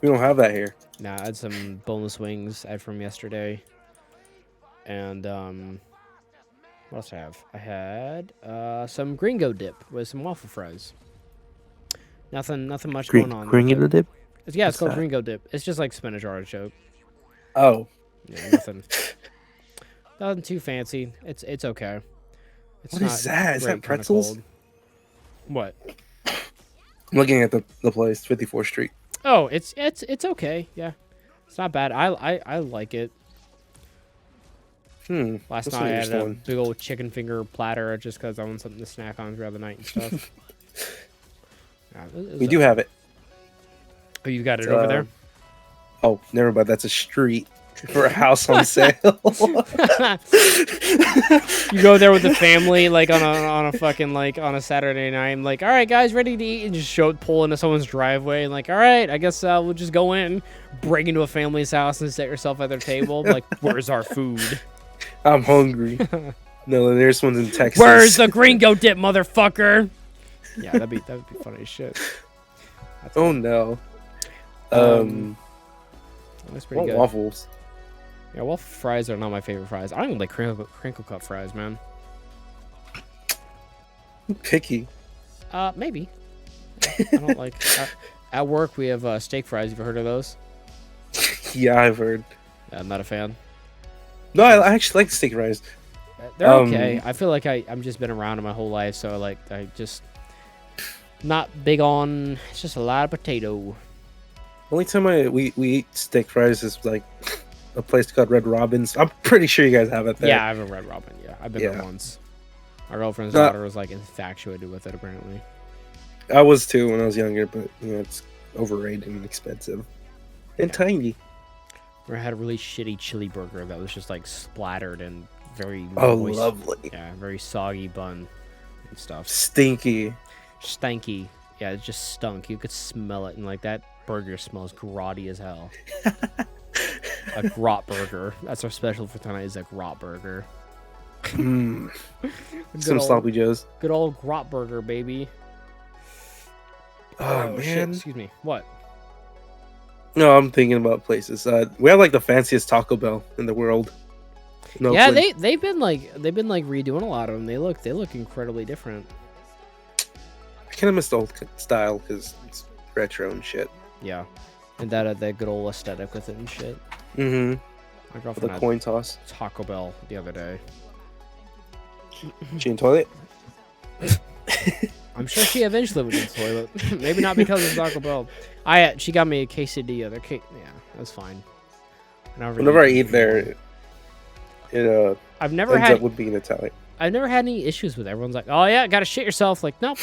S2: We don't have that here.
S1: Nah, I had some boneless wings I had from yesterday. And, what else I have? I had some gringo dip with some waffle fries. Nothing much going on.
S2: Gringo dip?
S1: Yeah, it's
S2: What's
S1: called
S2: that?
S1: gringo dip. It's just like spinach artichoke.
S2: Oh.
S1: Yeah, nothing too fancy. It's okay. It's
S2: What
S1: not
S2: is that? Is
S1: great,
S2: that pretzels?
S1: kinda cold. What?
S2: I'm looking at the place, 54th Street.
S1: Oh, it's okay. Yeah, it's not bad. I like it. Last
S2: That's
S1: night I had a
S2: interesting.
S1: big old chicken finger platter just because I wanted something to snack on throughout the night and stuff. Yeah, it was
S2: We do have it.
S1: Oh, you got it over there?
S2: Oh, never mind. That's a street for a house on sale.
S1: You go there with the family, like on a fucking like on a Saturday night. I'm like, all right, guys, ready to eat, and just pull into someone's driveway, and like, all right, I guess we'll just go in, break into a family's house, and set yourself at their table. Like, where's our food?
S2: I'm hungry. No, the nearest one's in Texas.
S1: Where's the gringo dip, motherfucker? Yeah, that'd be funny as shit.
S2: Oh no.
S1: That's pretty good.
S2: Waffles.
S1: Yeah, waffle fries are not my favorite fries. I don't even like crinkle cut fries, man.
S2: Picky.
S1: Maybe. I don't like. At work, we have steak fries. Have you heard of those?
S2: Yeah, I've heard.
S1: I'm not a fan.
S2: No, I actually like steak fries.
S1: They're okay. I feel like I'm just been around them my whole life, so I just not big on. It's just a lot of potato.
S2: Only time we eat steak fries is like a place called Red Robin's. I'm pretty sure you guys have it there.
S1: Yeah, I have a Red Robin. Yeah, I've been there once. Our girlfriend's daughter was like infatuated with it, apparently.
S2: I was too when I was younger, but it's overrated and expensive and tiny.
S1: We had a really shitty chili burger that was just like splattered and very moist.
S2: Lovely.
S1: Yeah, very soggy bun and stuff.
S2: Stinky.
S1: Stanky. Yeah, it just stunk. You could smell it, and like that burger smells grotty as hell. A grot burger. That's our special for tonight. Is a grot burger.
S2: Some sloppy joes.
S1: Good old grot burger, baby.
S2: Oh man.
S1: Shit, excuse me. What?
S2: No, I'm thinking about places. We have like the fanciest Taco Bell in the world. No,
S1: Yeah, they've been redoing a lot of them. They look incredibly different.
S2: I kind of miss the old style because it's retro and shit.
S1: Yeah, and that good old aesthetic with it and shit.
S2: Mm-hmm.
S1: My girlfriend
S2: The
S1: had
S2: coin toss.
S1: Taco Bell the other day.
S2: She in toilet?
S1: I'm sure she eventually went to the toilet. Maybe not because of Taco Bell. She got me a quesadilla. Yeah, that's fine.
S2: Whenever I eat there, it
S1: I've never
S2: ends
S1: had
S2: up with being Italian.
S1: I've never had any issues with it. Everyone's like, "Oh yeah, gotta shit yourself." Like, nope,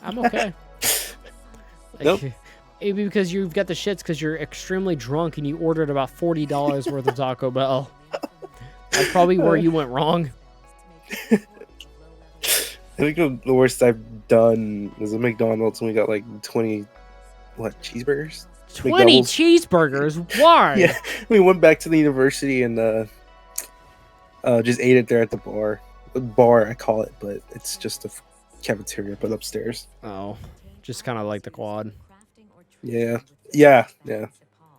S1: I'm okay.
S2: Nope.
S1: Maybe because you've got the shits because you're extremely drunk and you ordered about $40 worth of Taco Bell. That's probably where you went wrong.
S2: I think the worst I've done was at McDonald's when we got like 20 cheeseburgers?
S1: 20 cheeseburgers? Why?
S2: Yeah, we went back to the university and just ate it there at the bar. The bar, I call it, but it's just a cafeteria, but upstairs.
S1: Oh, just kind of like the quad.
S2: Yeah.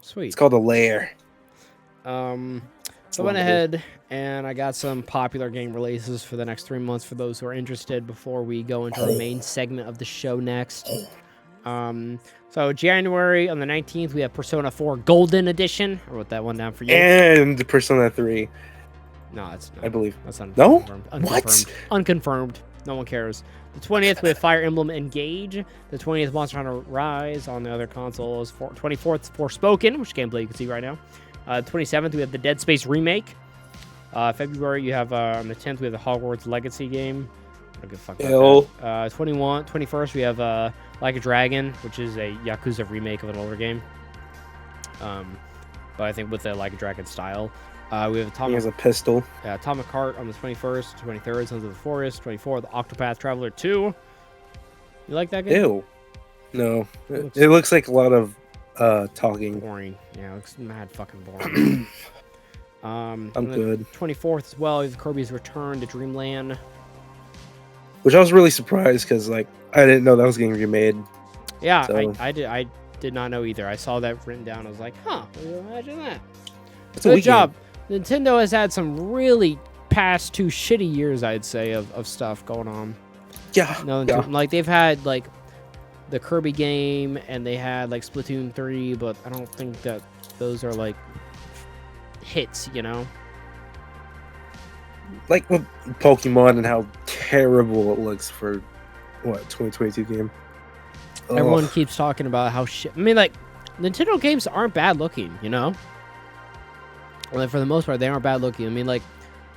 S1: Sweet.
S2: It's called a lair.
S1: So I went ahead and I got some popular game releases for the next 3 months for those who are interested before we go into our main segment of the show next. So January on the 19th, we have Persona 4 Golden Edition. I wrote that one down for you.
S2: And Persona 3.
S1: No, it's not.
S2: I believe.
S1: That's
S2: No?
S1: unconfirmed.
S2: What?
S1: Unconfirmed. No one cares. The 20th, we have Fire Emblem Engage. The 20th, Monster Hunter Rise on the other consoles. 24th, Forspoken, which gameplay you can see right now. 27th, we have the Dead Space remake. February, you have on the 10th, we have the Hogwarts Legacy game. I don't give a fuck about that. 21st, we have Like a Dragon, which is a Yakuza remake of an older game. But I think with the Like a Dragon style. We have Atomic.
S2: He has a pistol.
S1: Atomic Heart on the 21st, 23rd, Sons of the Forest, 24th, Octopath Traveler 2. You like that game?
S2: Ew. No. It looks like a lot of talking.
S1: Boring. Yeah, it looks mad fucking boring.
S2: I'm good.
S1: 24th as well, is Kirby's Return to Dreamland.
S2: Which I was really surprised because, like, I didn't know that was getting remade.
S1: Yeah,
S2: So-
S1: I did. I did not know either. I saw that written down. I was like, huh, imagine that.
S2: It's a
S1: Good
S2: Wii
S1: job.
S2: game.
S1: Nintendo has had some really past 2 shitty years, I'd say, of stuff going on.
S2: Yeah.
S1: No,
S2: Yeah.
S1: like they've had like the Kirby game and they had like Splatoon 3, but I don't think that those are like hits, you know?
S2: Like with Pokemon and how terrible it looks for what 2022 game.
S1: Everyone
S2: Ugh.
S1: keeps talking about how shit. I mean, like Nintendo games aren't bad looking, you know? Like, for the most part, they aren't bad looking. I mean, like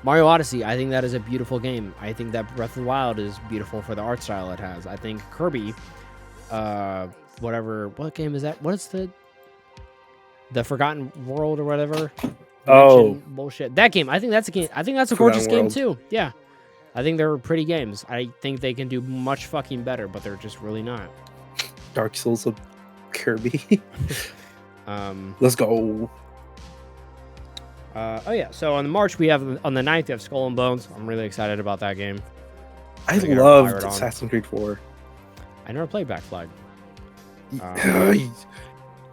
S1: Mario Odyssey, I think that is a beautiful game. I think that Breath of the Wild is beautiful for the art style it has. I think Kirby, what game is that? What is the Forgotten World or whatever?
S2: Oh.
S1: Bullshit. That game, I think that's a game. I think that's a
S2: Forgotten
S1: gorgeous game
S2: World.
S1: too. Yeah. I think they're pretty games. I think they can do much fucking better, but they're just really not.
S2: Dark Souls of Kirby. Let's go.
S1: Oh yeah, so on March we have on the 9th we have Skull and Bones. I'm really excited about that game.
S2: I
S1: think I
S2: loved
S1: fired on.
S2: Assassin's Creed 4.
S1: I never played Black Flag.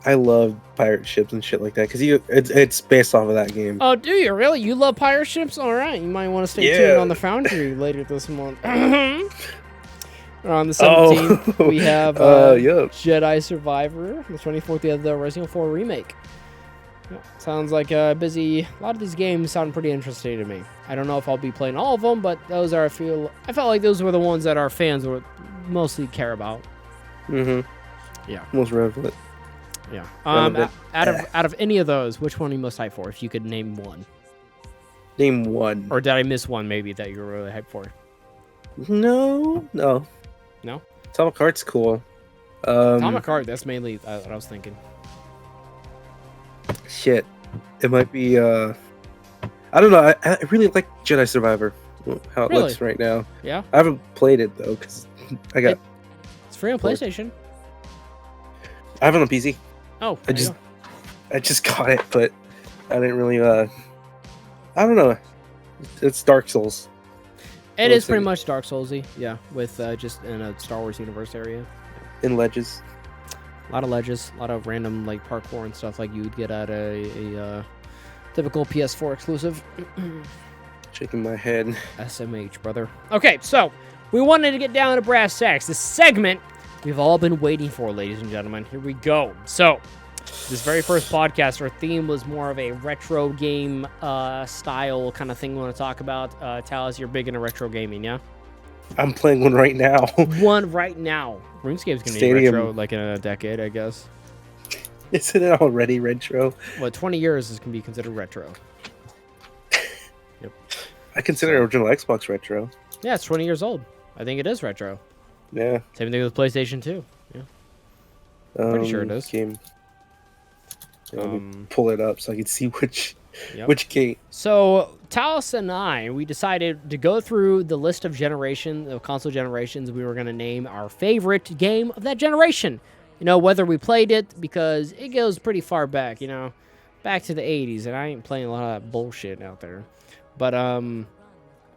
S2: I love pirate ships and shit like that because it's based off of that game.
S1: Oh, do you really? You love pirate ships? All right, you might want to stay tuned on the Foundry later this month. On the 17th, we have Jedi Survivor. The 24th, we have the Resident Evil 4 remake. Yeah, sounds like a lot of these games sound pretty interesting to me. I don't know if I'll be playing all of them, but those are I felt like those were the ones that our fans would mostly care about. Yeah.
S2: Most relevant.
S1: Yeah. Out of any of those, which one are you most hyped for? If you could name one.
S2: Name one.
S1: Or did I miss one maybe that you were really hyped for?
S2: No.
S1: No?
S2: Atomic Heart's cool.
S1: Atomic Heart, that's mainly what I was thinking.
S2: Shit. It might be I don't know. I really like Jedi Survivor. How it looks right now.
S1: Yeah.
S2: I haven't played it though because
S1: It's free on PlayStation.
S2: I have it on PC.
S1: Oh,
S2: I just got it, but I didn't really I don't know. It's Dark Souls.
S1: It is pretty much Dark Soulsy, yeah, with just in a Star Wars universe area.
S2: In ledges.
S1: A lot of ledges, a lot of random like parkour and stuff like you would get at a typical PS4 exclusive.
S2: Shaking my head.
S1: SMH, brother. Okay, so we wanted to get down to brass tacks. This segment we've all been waiting for, ladies and gentlemen. Here we go. So, this very first podcast, our theme was more of a retro game style kind of thing we want to talk about. Talis, you're big into retro gaming, yeah?
S2: I'm playing one right now.
S1: One right now. RuneScape's going to be retro like in a decade, I guess.
S2: Isn't it already retro?
S1: Well, 20 years is going to be considered retro. Yep.
S2: I consider original Xbox retro.
S1: Yeah, it's 20 years old. I think it is retro.
S2: Yeah.
S1: Same thing with PlayStation 2. Yeah. Pretty sure it is.
S2: Game. Yeah, let me pull it up so I can see which game.
S1: So Talis and we decided to go through the list of console generations. We were going to name our favorite game of that generation. You know, whether we played it, because it goes pretty far back, you know, back to the 80s, and I ain't playing a lot of that bullshit out there. But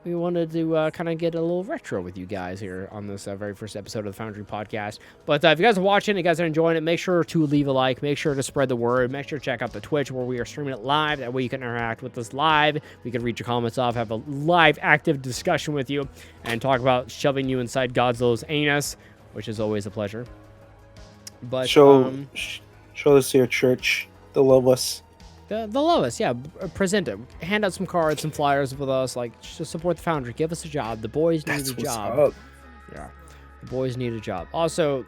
S1: we wanted to kind of get a little retro with you guys here on this very first episode of the Foundry podcast. But if you guys are watching, you guys are enjoying it, make sure to leave a like, make sure to spread the word, make sure to check out the Twitch where we are streaming it live. That way you can interact with us live. We can read your comments off, have a live active discussion with you, and talk about shoving you inside Godzilla's anus, which is always a pleasure. But
S2: show this to your church. They'll love us.
S1: They'll love us, yeah. Present it. Hand out some cards, some flyers with us. Like, just support the Foundry. Give us a job. The boys need a job.
S2: Up.
S1: Yeah. The boys need a job. Also,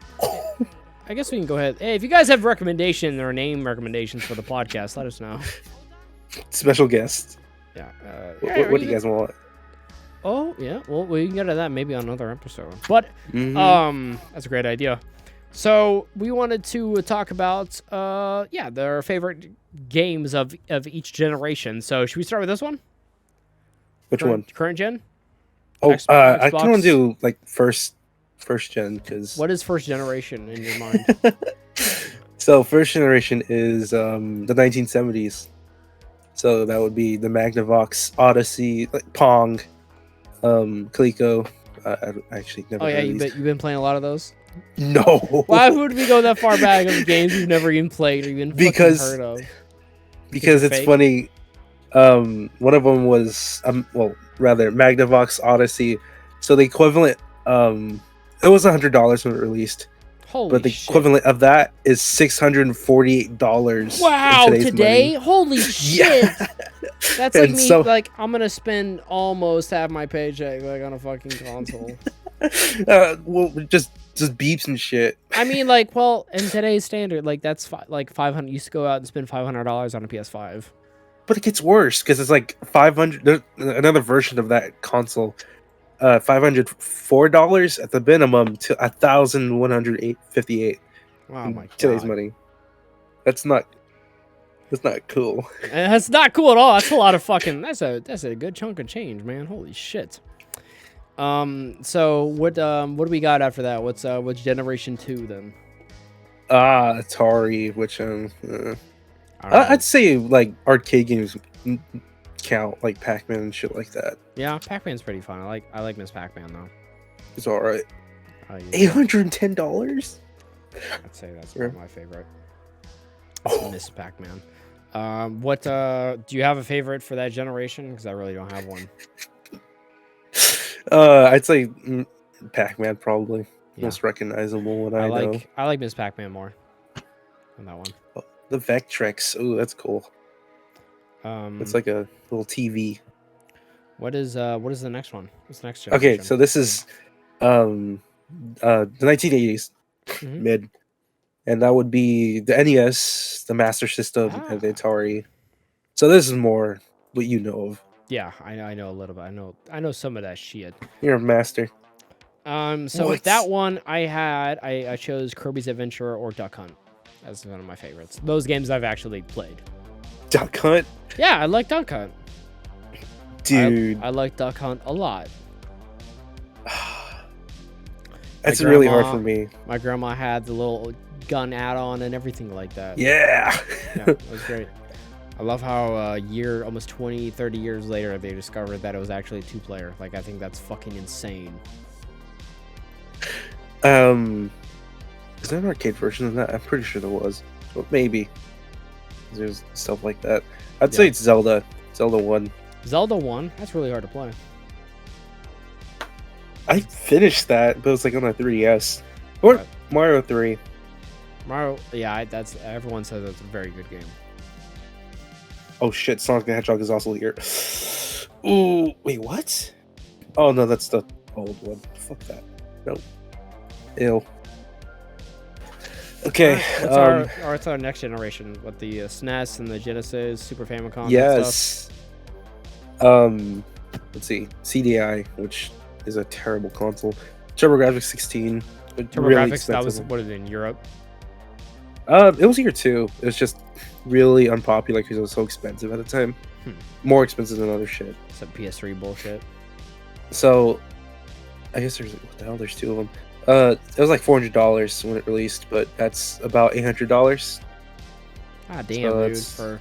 S1: I guess we can go ahead. Hey, if you guys have recommendations or name recommendations for the podcast, let us know.
S2: Special guests.
S1: Yeah.
S2: What do you guys want?
S1: Oh, yeah. Well, we can get to that maybe on another episode. But, that's a great idea. So we wanted to talk about, their favorite games of each generation. So should we start with this one?
S2: Which one?
S1: Current gen?
S2: Oh, I kind of do like first gen because.
S1: What is first generation in your mind?
S2: So first generation is the 1970s. So that would be the Magnavox, Odyssey, like Pong, Coleco. I actually never.
S1: Oh yeah, you've been playing a lot of those.
S2: No.
S1: Why would we go that far back of games we've never even played or even fucking heard of?
S2: Because it's
S1: fake?
S2: funny. One of them was Magnavox Odyssey. So the equivalent, it was $100 when it released.
S1: Holy
S2: but the
S1: shit.
S2: equivalent of that is $648.
S1: Wow,
S2: in
S1: today?
S2: money.
S1: Holy shit.
S2: Yeah.
S1: That's like
S2: And
S1: me,
S2: so-
S1: like, I'm gonna spend almost half my paycheck, like, on a fucking console.
S2: Well, just beeps and shit.
S1: I mean, like, well, in today's standard, like, that's like 500. You used to go out and spend $500 on a PS5.
S2: But it gets worse because it's like 500. There's another version of that console. $504 at the minimum to 1,158
S1: Oh my god.
S2: today's money. That's not cool.
S1: And that's not cool at all. That's a lot of fucking. That's a good chunk of change, man. Holy shit. So what do we got after that? What's generation 2 then?
S2: Atari, which I'd say like arcade games count, like Pac-Man and shit like that.
S1: Yeah, Pac-Man's pretty fun. I like Miss Pac-Man though.
S2: It's all right.
S1: I'd
S2: $810.
S1: say that's
S2: Yeah.
S1: my favorite.
S2: Oh.
S1: Miss Pac-Man. What do you have a favorite for that generation? Because I really don't have one.
S2: I'd say Pac-Man probably
S1: Yeah.
S2: most recognizable one I know.
S1: I like Miss Pac-Man more than that one.
S2: The Vectrex. Oh, that's cool. It's like a little TV.
S1: what is the next one? What's the next generation?
S2: Okay, so this is the 1980s
S1: Mhm.
S2: mid, and that would be the NES, the Master System, and the Atari. So this is more what you know of.
S1: Yeah, I know a little bit. I know some of that shit.
S2: You're a master.
S1: So with
S2: What?
S1: that one, I chose Kirby's Adventure or Duck Hunt as one of my favorites. Those games I've actually played.
S2: Duck Hunt,
S1: Yeah, I like Duck Hunt.
S2: dude.
S1: I like Duck Hunt a lot.
S2: That's
S1: My
S2: really hard
S1: grandma-
S2: for me.
S1: My grandma had the little gun add-on and everything like that.
S2: Yeah.
S1: Yeah, it was great. I love how almost 20, 30 years later, they discovered that it was actually a 2-player. Like, I think that's fucking insane.
S2: Is there an arcade version of that? I'm pretty sure there was. But maybe. There's stuff like that. I'd say
S1: Yeah.
S2: it's Zelda. Zelda 1.
S1: Zelda 1, that's really hard to play.
S2: I finished that, but it was like on a 3DS. Or
S1: Right.
S2: Mario 3.
S1: Mario, yeah, that's everyone says it's a very good game.
S2: Oh shit, Sonic the Hedgehog is also here. Ooh, wait, what? Oh no, that's the old one. Fuck that. Nope. Ew. Okay.
S1: What's our next generation? What, the SNES and the Genesis, Super Famicom? and stuff?
S2: Yes. Let's see. CDI, which is a terrible console. TurboGrafx 16.
S1: TurboGrafx, that was what is it, in Europe?
S2: It was here too. It was just really unpopular because it was so expensive at the time. More expensive than other shit.
S1: Some PS3 bullshit.
S2: So, I guess what the hell? There's two of them. It was like $400 when it released, but that's about $800.
S1: God damn,
S2: So
S1: dude.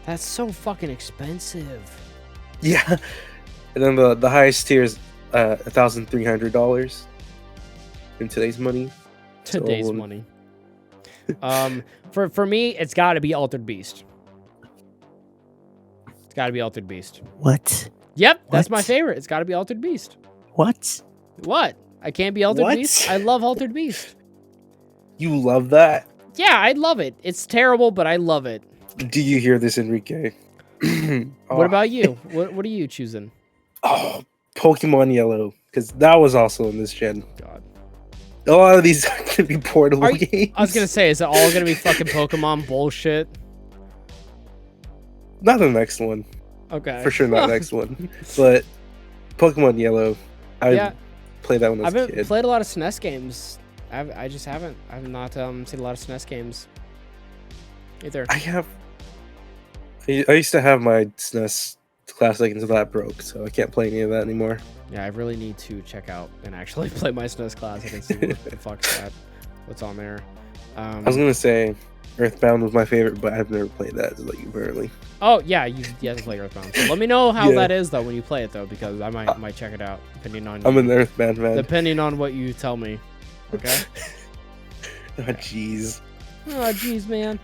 S1: That's so fucking expensive.
S2: Yeah. And then the highest tier is $1,300 in today's money.
S1: Today's
S2: So-
S1: money. For me, it's got to be Altered Beast. It's got to be Altered Beast.
S3: What?
S1: Yep, that's my
S3: What?
S1: favorite. It's got to be Altered Beast.
S3: What?
S1: What? I can't be Altered
S2: What?
S1: Beast? I love Altered Beast.
S2: You love that?
S1: Yeah, I love it. It's terrible, but I love it.
S2: Do you hear this, Enrique?
S1: What about you? What are you choosing?
S2: Oh, Pokemon Yellow, because that was also in this gen.
S1: God.
S2: A lot of these are gonna be portable
S1: Are you-
S2: games.
S1: I was gonna say, is it all gonna be fucking Pokemon bullshit?
S2: Not the next one,
S1: Okay.
S2: for sure. Not the next one, but Pokemon Yellow. I
S1: Yeah.
S2: played that when I
S1: I
S2: was a
S1: haven't
S2: kid.
S1: played a lot of SNES games. I just haven't. I've not seen a lot of SNES games either.
S2: I used to have my SNES Classic until that broke, so I can't play any of that anymore.
S1: Yeah, I really need to check out and actually play my SNES Classic and see what the fuck's that. What's on there?
S2: I was gonna say Earthbound was my favorite, but I've never played that, like you apparently.
S1: Oh yeah, you have to play Earthbound. So let me know how
S2: Yeah.
S1: that is though when you play it though, because I might check it out depending on
S2: I'm an Earthbound man.
S1: depending on what you tell me. Okay.
S2: Oh, jeez.
S1: Oh, jeez, man.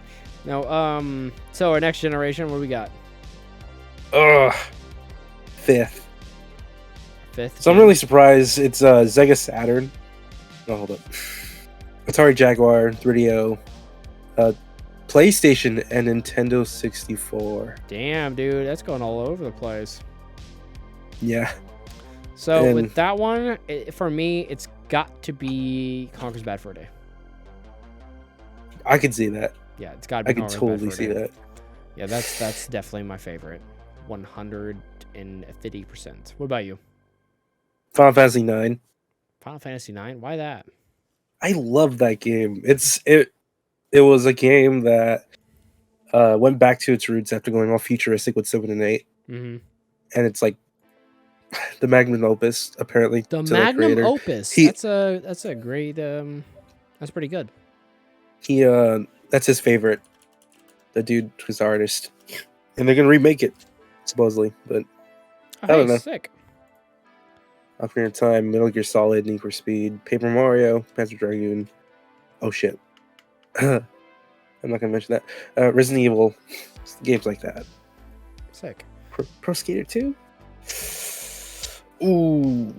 S1: No. So our next generation, what do we got?
S2: Ugh. Fifth.
S1: Fifth.
S2: So I'm really surprised. It's Sega Saturn. No, hold up. Atari Jaguar, 3DO, PlayStation, and Nintendo 64.
S1: Damn, dude, that's going all over the place.
S2: Yeah.
S1: So
S2: And-
S1: with that one, for me, it's got to be Conker's Bad Fur Day.
S2: I could see that.
S1: Yeah, it's got to be.
S2: I could
S1: Conker's
S2: totally
S1: Bad Fur
S2: see
S1: Day.
S2: that.
S1: Yeah, that's definitely my favorite. 150%. What about you?
S2: Final Fantasy 9.
S1: Final Fantasy 9? Why that?
S2: I love that game. It was a game that went back to its roots after going all futuristic with 7 and 8,
S1: Mm-hmm.
S2: and it's like the magnum opus apparently.
S1: The
S2: to
S1: Magnum
S2: creator.
S1: Opus.
S2: He-
S1: That's a great. That's pretty good.
S2: He that's his favorite. The dude who's the artist, and they're gonna remake it supposedly, but
S1: Oh,
S2: I don't know.
S1: Sick.
S2: Ocarina of Time, Metal Gear Solid, Need for Speed, Paper Mario, Panzer Dragoon. Oh shit. I'm not gonna mention that. Resident Evil, games like that.
S1: Sick.
S2: Pro Skater 2? Ooh.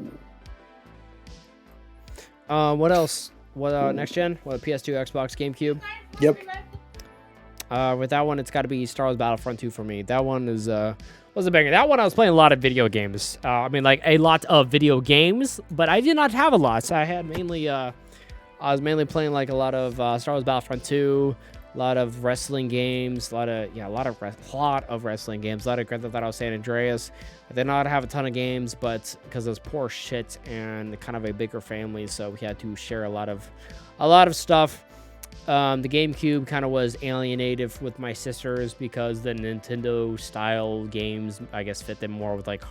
S1: What else? What next gen? What PS2, Xbox, GameCube?
S2: Yep.
S1: With that one, it's got to be Star Wars Battlefront 2 for me. That one is was a banger. That one I was playing a lot of video games. I mean, like a lot of video games, but I did not have a lot. So I had mainly I was mainly playing like a lot of Star Wars Battlefront 2, a lot of wrestling games, a lot of wrestling games, a lot of Grand Theft Auto San Andreas. I did not have a ton of games, but because I was poor shit and kind of a bigger family, so we had to share a lot of stuff. The GameCube kind of was alienated with my sisters because the Nintendo style games, I guess, fit them more with like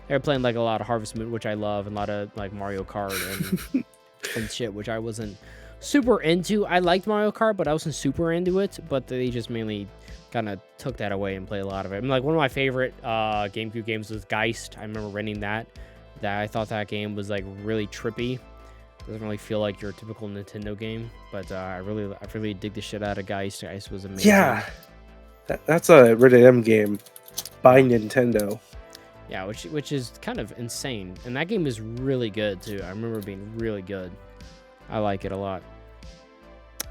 S1: they were playing like a lot of Harvest Moon, which I love, and a lot of like Mario Kart and shit, which I wasn't super into. I liked Mario Kart, but I wasn't super into it. But they just mainly kind of took that away and played a lot of it. I mean, like one of my favorite GameCube games was Geist. I remember renting that. I thought that game was like really trippy. Doesn't really feel like your typical Nintendo game, but I really dig the shit out of Geist. Geist was amazing.
S2: Yeah. That's a rated M game by Nintendo.
S1: Yeah, which is kind of insane. And that game is really good too. I remember it being really good. I like it a lot.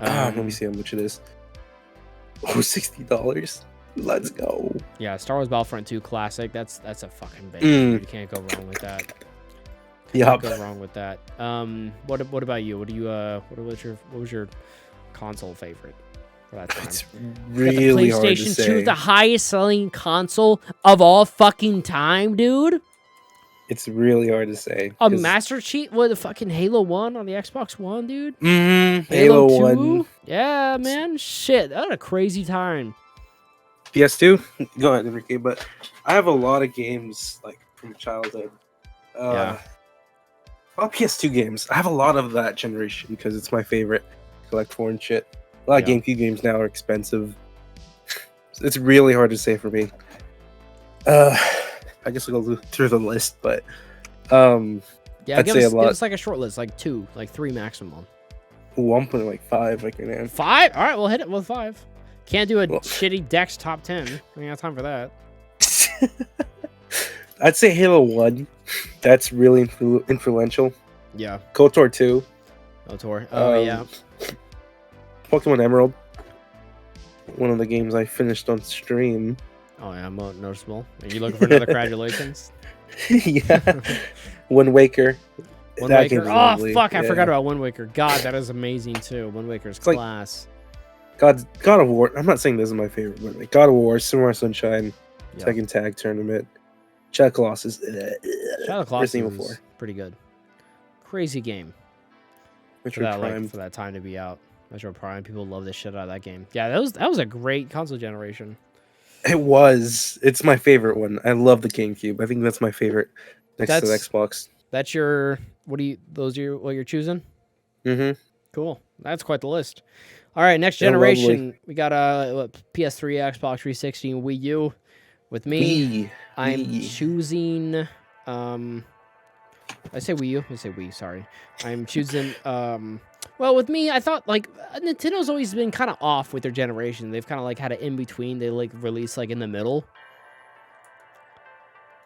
S2: Let me see how much it is. Oh, $60. Let's go.
S1: Yeah, Star Wars Battlefront 2 Classic. That's a fucking banger. You can't go wrong with that.
S2: Yup.
S1: Go wrong with that. What about you? What was your console favorite for that time?
S2: It's
S1: You got
S2: really
S1: the
S2: hard to
S1: PlayStation 2,
S2: say.
S1: the highest selling console of all fucking time, dude.
S2: It's really hard to say.
S1: A Master Chief with the fucking Halo 1 on the Xbox One, dude.
S2: Halo
S1: 2?
S2: 1.
S1: Yeah, man. Shit, that was a crazy time.
S2: PS2? Go ahead, Enrique. But I have a lot of games like from childhood.
S1: Yeah.
S2: Well, PS2 games. I have a lot of that generation because it's my favorite. Collect for and shit. A lot of
S1: Yeah.
S2: GameCube games now are expensive. It's really hard to say for me. I guess we'll go through the list, but
S1: Yeah,
S2: I'd
S1: give
S2: say
S1: us,
S2: a lot.
S1: give us like a short list, like 2, like 3 maximum.
S2: 1.5 like your name.
S1: 5? All right, we'll hit it with 5. Can't do a
S2: Well-
S1: shitty Dex top 10. We ain't got time for that.
S2: I'd say Halo 1. That's really influential.
S1: Yeah.
S2: KOTOR 2.
S1: KOTOR. Oh, yeah.
S2: Pokemon Emerald. One of the games I finished on stream.
S1: Oh, yeah, noticeable. Are you looking for another congratulations?
S2: Yeah. Wind Waker.
S1: Wind
S2: That
S1: Waker.
S2: game's
S1: Oh,
S2: lovely.
S1: fuck, I
S2: Yeah.
S1: forgot about Wind Waker. God, that is amazing, too. Wind Waker's
S2: It's like-
S1: class.
S2: God of War. I'm not saying this is my favorite, but like God of War, Summer Sunshine,
S1: Yeah.
S2: Tekken Tag Tournament, Shadow Colossus.
S1: Shadow of the Colossus
S2: Resident Evil
S1: is
S2: 4.
S1: pretty good. Crazy game for
S2: Metroid
S1: that,
S2: Prime.
S1: like, for that time to be out. Metroid Prime, people love the shit out of that game. Yeah, that was a great console generation.
S2: It was. It's my favorite one. I love the GameCube. I think that's my favorite next to the
S1: That's-
S2: Xbox.
S1: That's your what you're choosing?
S2: Mm-hmm.
S1: Cool. That's quite the list. All right, next
S2: They're
S1: generation. We got PS3, Xbox 360, and Wii U. With me, I'm
S2: Wii.
S1: choosing I say Wii U. I say Wii, sorry. I'm choosing Well, with me, I thought like Nintendo's always been kind of off with their generation. They've kind of like had it in between. They like release like in the middle.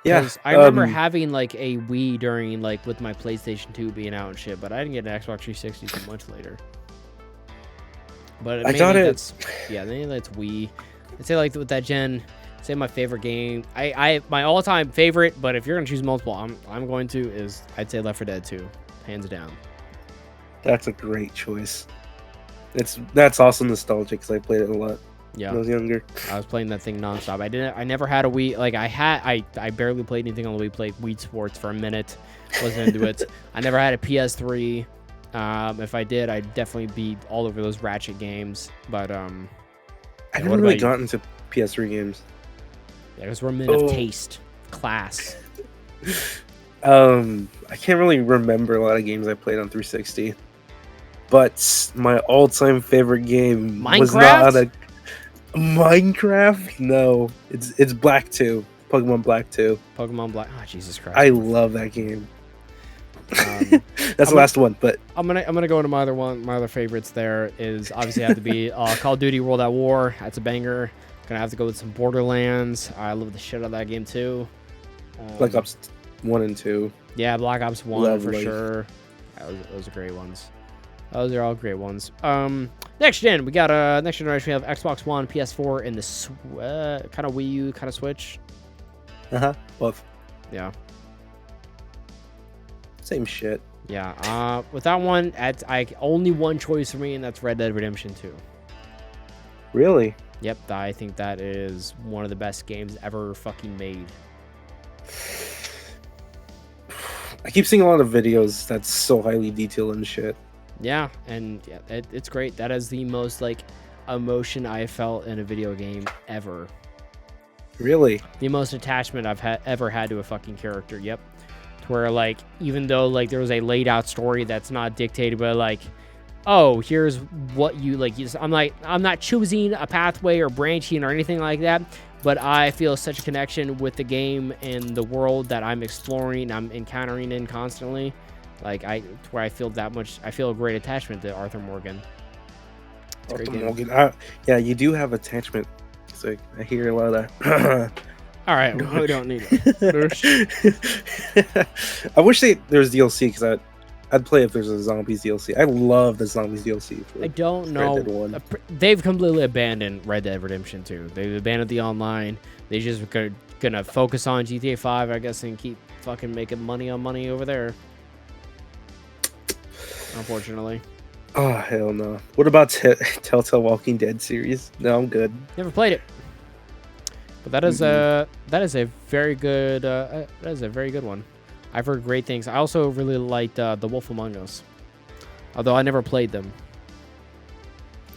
S2: Yeah.
S1: Because I remember having like a Wii during like with my PlayStation 2 being out and shit, but I didn't get an Xbox 360 until much later. But
S2: I got it.
S1: Maybe that's Wii. I'd say like with that gen, say my favorite game. I my all-time favorite, but if you're gonna choose multiple, I'm going to is I'd say Left 4 Dead 2, hands down.
S2: That's a great choice. That's also nostalgic because I played it a lot
S1: Yeah,
S2: when I was younger.
S1: I was playing that thing nonstop. I never had a Wii. Like I barely played anything on the Wii. Played Wii Sports for a minute. Wasn't into it. I never had a PS3. If I did, I'd definitely be all over those Ratchet games. But
S2: I never really got into PS3 games.
S1: Yeah, because we're men of taste, class.
S2: I can't really remember a lot of games I played on 360. But my all-time favorite game was not a Minecraft. No, it's Black 2, Pokemon Black 2.
S1: Pokemon Black. Oh, Jesus Christ!
S2: I love that game. That's the last one, but
S1: I'm gonna go into my other favorites. There is obviously have to be Call of Duty World at War. That's a banger. Gonna have to go with some Borderlands. I love the shit out of that game too.
S2: Black Ops 1 and 2.
S1: Yeah, Black Ops 1 for
S2: Lovely.
S1: sure. Those are great ones. Those are all great ones. Next gen, we got next generation. We have Xbox One, PS4, and the kind of Wii U, kind of Switch.
S2: Both.
S1: Yeah.
S2: Same shit.
S1: Yeah. With that one, only one choice for me, and that's Red Dead Redemption 2.
S2: Really?
S1: Yep, I think that is one of the best games ever fucking made.
S2: I keep seeing a lot of videos that's so highly detailed and shit.
S1: Yeah, and yeah, it's great. That is the most like emotion I felt in a video game ever.
S2: Really?
S1: The most attachment I've ever had to a fucking character. Yep. To where like even though like there was a laid out story that's not dictated by like, oh, here's what you like. I'm not choosing a pathway or branching or anything like that. But I feel such a connection with the game and the world that I'm exploring, I'm encountering in constantly. Like where I feel that much, I feel a great attachment to Arthur Morgan.
S2: Arthur Morgan. Yeah, you do have attachment. So I hear a lot of that.
S1: All right, we don't need it.
S2: I wish there was DLC because I'd play if there's a Zombies DLC. I love the Zombies DLC.
S1: I don't know.
S2: Red Dead 1.
S1: They've completely abandoned Red Dead Redemption 2. They've abandoned the online. They just gonna focus on GTA 5, I guess, and keep fucking making money on money over there. Unfortunately.
S2: Oh, hell no. What about Telltale Walking Dead series? No, I'm good.
S1: Never played it. But that is a very good one. I've heard great things. I also really liked The Wolf Among Us, although I never played them.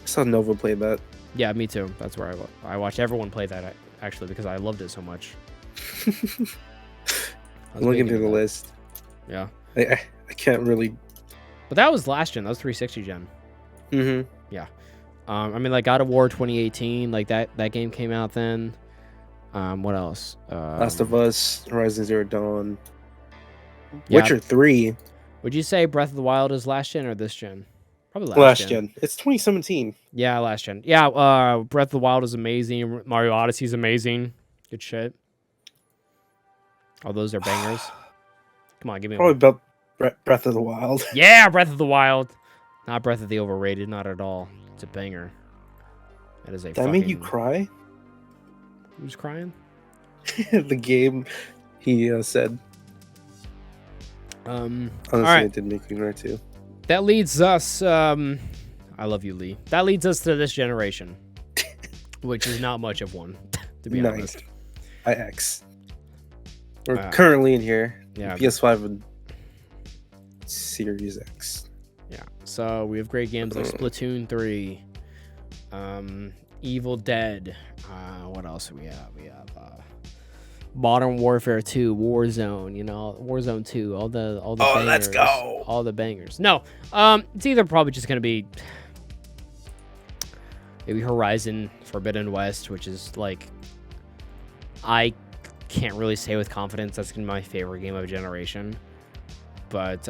S2: I saw Nova play that.
S1: Yeah, me too. That's where I watched everyone play that actually because I loved it so much.
S2: I'm looking through the list.
S1: Yeah,
S2: I can't really.
S1: But that was last gen. That was 360 gen.
S2: Mm-hmm.
S1: Yeah. I mean, like God of War 2018, like that game came out then. What else?
S2: Last of Us, Horizon Zero Dawn,
S1: yeah.
S2: Witcher 3.
S1: Would you say Breath of the Wild is last gen or this gen? Probably
S2: last gen. It's 2017.
S1: Yeah, last gen. Yeah, Breath of the Wild is amazing. Mario Odyssey is amazing. Good shit. All those are bangers. Come on, give me
S2: Probably
S1: one.
S2: about Breath of the Wild.
S1: Yeah, Breath of the Wild. Not Breath of the Overrated, not at all. It's a banger. That is a
S2: That made you cry?
S1: Who's crying?
S2: The game, he said.
S1: Honestly,
S2: Honestly, it did make me cry too.
S1: That leads us, I love you, Lee. That leads us to this generation, which is not much of one, to be honest.
S2: IX. We're currently in here.
S1: Yeah.
S2: PS5 and Series X.
S1: Yeah. So we have great games like Splatoon 3, Evil Dead. What else do we have? We have Modern Warfare 2, Warzone. You know, Warzone 2. All the bangers.
S2: Let's go!
S1: All the bangers. No, it's either probably just gonna be maybe Horizon Forbidden West, which is like I can't really say with confidence that's gonna be my favorite game of a generation. But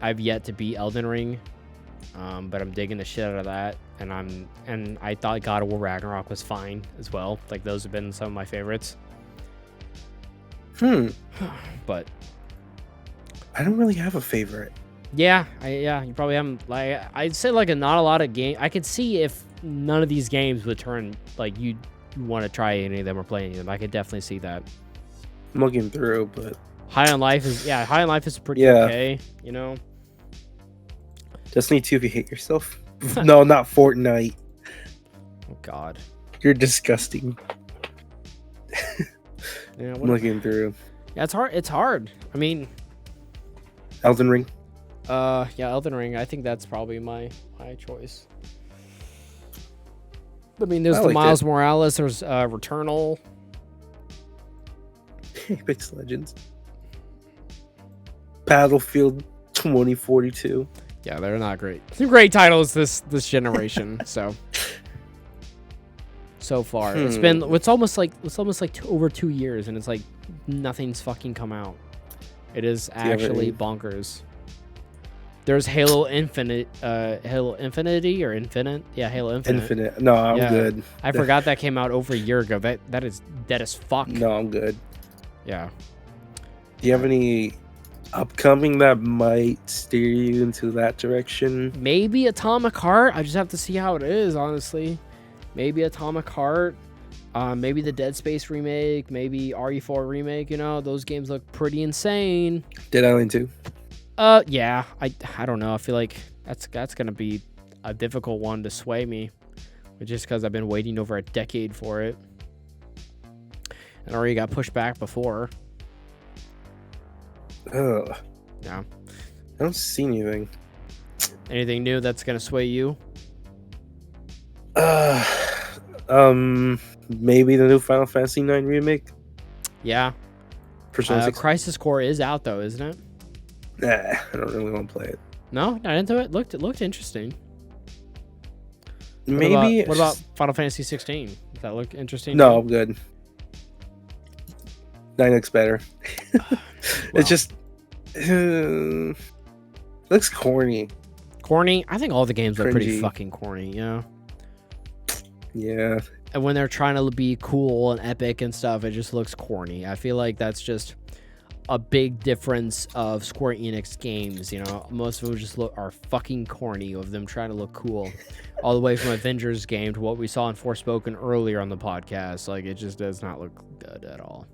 S1: I've yet to beat Elden Ring. But I'm digging the shit out of that, and I thought God of War Ragnarok was fine as well. Like those have been some of my favorites. But
S2: I don't really have a favorite.
S1: yeah, you probably haven't. Like I'd say like not a lot of game. I could see if none of these games would turn like you want to try any of them or play any of them. I could definitely see that.
S2: I'm looking through, but
S1: High on Life is pretty
S2: Yeah.
S1: okay, you know.
S2: Destiny 2 if you hate yourself. No, not Fortnite.
S1: Oh God.
S2: You're disgusting.
S1: Yeah,
S2: I'm looking through.
S1: yeah, it's hard. It's hard. I mean,
S2: Elden Ring.
S1: yeah, Elden Ring. I think that's probably my choice. I mean, there's
S2: I
S1: the
S2: liked
S1: Miles
S2: it.
S1: Morales. There's Returnal.
S2: Apex Legends. Battlefield 2042.
S1: Yeah, they're not great. Some great titles this generation. So far, it's almost like over 2 years, and it's like nothing's fucking come out. It is actually bonkers. There's Halo Infinite, Halo Infinity or Infinite, yeah, Halo Infinite.
S2: Infinite. No, I'm good.
S1: I forgot that came out over a year ago. That is dead as fuck.
S2: No, I'm good.
S1: Yeah.
S2: Do you have any upcoming that might steer you into that direction?
S1: Maybe Atomic Heart. I just have to see how it is, honestly. Maybe Atomic Heart. Maybe the Dead Space remake. Maybe RE4 remake. You know, those games look pretty insane.
S2: Dead Island 2.
S1: Yeah. I don't know. I feel like that's gonna be a difficult one to sway me, just because I've been waiting over a decade for it, and already got pushed back before.
S2: Ugh.
S1: Yeah.
S2: I don't see anything.
S1: Anything new that's gonna sway you?
S2: Maybe the new Final Fantasy 9 remake.
S1: Yeah.
S2: Persona 6.
S1: Crisis Core is out though, isn't it?
S2: Nah, I don't really want to play it.
S1: No, not into it. It looked interesting.
S2: Maybe.
S1: What about Final Fantasy 16? Does that look interesting?
S2: No, I'm good. 9 looks better. It's just looks corny.
S1: Corny. I think all the games are pretty
S2: Cringy.
S1: fucking corny. Yeah.
S2: Yeah.
S1: And when they're trying to be cool and epic and stuff, it just looks corny. I feel like that's just a big difference of Square Enix games. You know, most of them just are fucking corny of them trying to look cool, all the way from Avengers game to what we saw in Forspoken earlier on the podcast. Like, it just does not look good at all.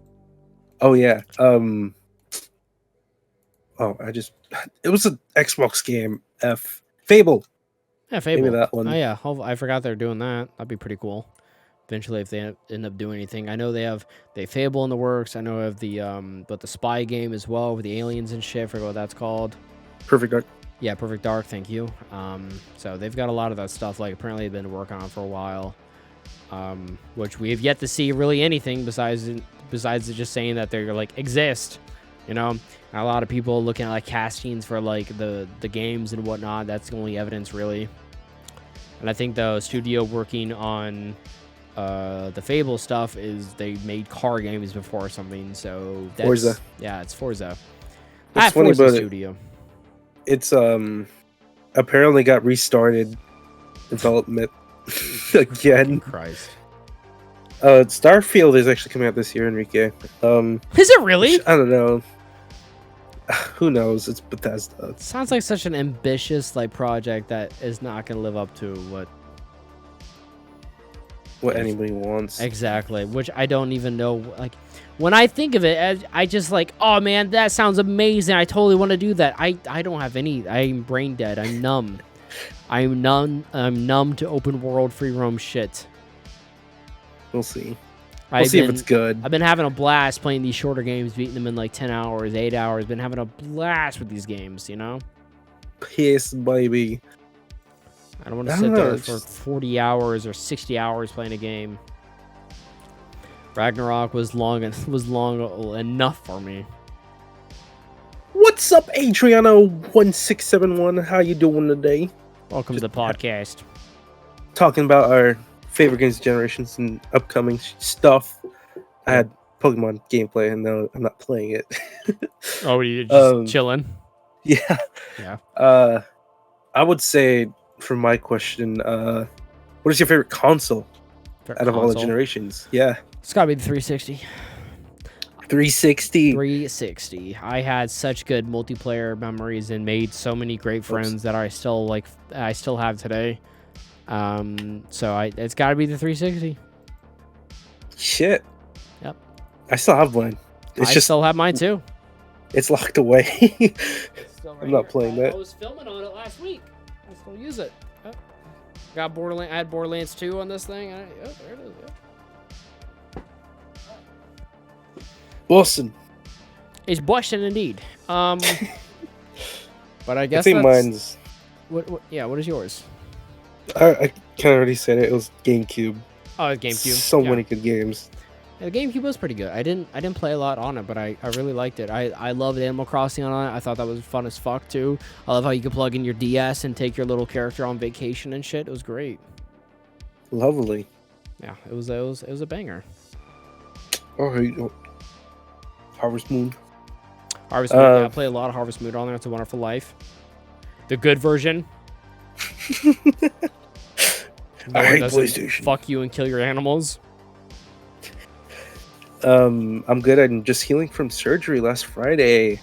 S2: Oh yeah. It was an Xbox game. Fable.
S1: Yeah, Fable.
S2: Maybe that one.
S1: Oh yeah, I forgot they're doing that. That'd be pretty cool. Eventually, if they end up doing anything, I know they Fable in the works. I know of the spy game as well with the aliens and shit. I forget what that's called.
S2: Perfect Dark.
S1: Yeah, Perfect Dark. Thank you. So they've got a lot of that stuff. Like apparently they've been working on for a while. Which we have yet to see really anything besides it just saying that they're like exist. You know, and a lot of people looking at like castings for like the games and whatnot. That's the only evidence really. And I think the studio working on the Fable stuff is they made car games before or something. So that's,
S2: Forza.
S1: Yeah, it's Forza.
S2: It's funny,
S1: Forza
S2: but
S1: Studio.
S2: It's apparently got restarted development again.
S1: Christ.
S2: Starfield is actually coming out this year, Enrique.
S1: Is it really?
S2: I don't know. Who knows? It's Bethesda.
S1: Sounds like such an ambitious like project that is not going to live up to
S2: What anybody wants.
S1: exactly. Which I don't even know. Like when I think of it, I just like, oh man, that sounds amazing. I totally want to do that. I don't have any. I'm brain dead. I'm numb. I'm numb to open world free roam shit.
S2: We'll see. We'll see if it's good.
S1: I've been having a blast playing these shorter games, beating them in like 10 hours, 8 hours. Been having a blast with these games, you know?
S2: Piss, baby.
S1: I don't want to sit there for 40 hours or 60 hours playing a game. Ragnarok was long enough for me.
S2: What's up, Adriano1671? How you doing today?
S1: Welcome to the podcast.
S2: Talking about our favorite games generations and upcoming stuff. I had Pokemon gameplay, and now I'm not playing it.
S1: Oh, you just chilling?
S2: Yeah.
S1: Yeah.
S2: I would say for my question, what is your favorite console out of all the generations? Yeah.
S1: It's gotta be the 360.
S2: 360.
S1: 360. I had such good multiplayer memories and made so many great friends that I still have today. So it's gotta be the 360.
S2: Shit.
S1: Yep.
S2: I still have one.
S1: I still have mine too.
S2: It's locked away.
S1: It's still right
S2: I'm not
S1: here.
S2: playing that.
S1: I was filming on it last week. I still use it. Oh. Got Borderlands. I had Borderlands 2 on this thing. There it is. Yep.
S2: Boston.
S1: It's Boston indeed. But I guess
S2: I think mine's.
S1: What is yours?
S2: I kind of already said it. It was GameCube.
S1: Oh, it's GameCube.
S2: So many good games.
S1: Yeah, the GameCube was pretty good. I didn't play a lot on it, but I really liked it. I loved Animal Crossing on it. I thought that was fun as fuck too. I love how you could plug in your DS and take your little character on vacation and shit. It was great.
S2: Lovely.
S1: Yeah, it was a banger.
S2: Oh, Harvest Moon.
S1: Harvest Moon. Yeah, I play a lot of Harvest Moon on there. It's a Wonderful Life. The good version.
S2: I hate PlayStation.
S1: Fuck you and kill your animals.
S2: I'm good. I'm just healing from surgery last Friday.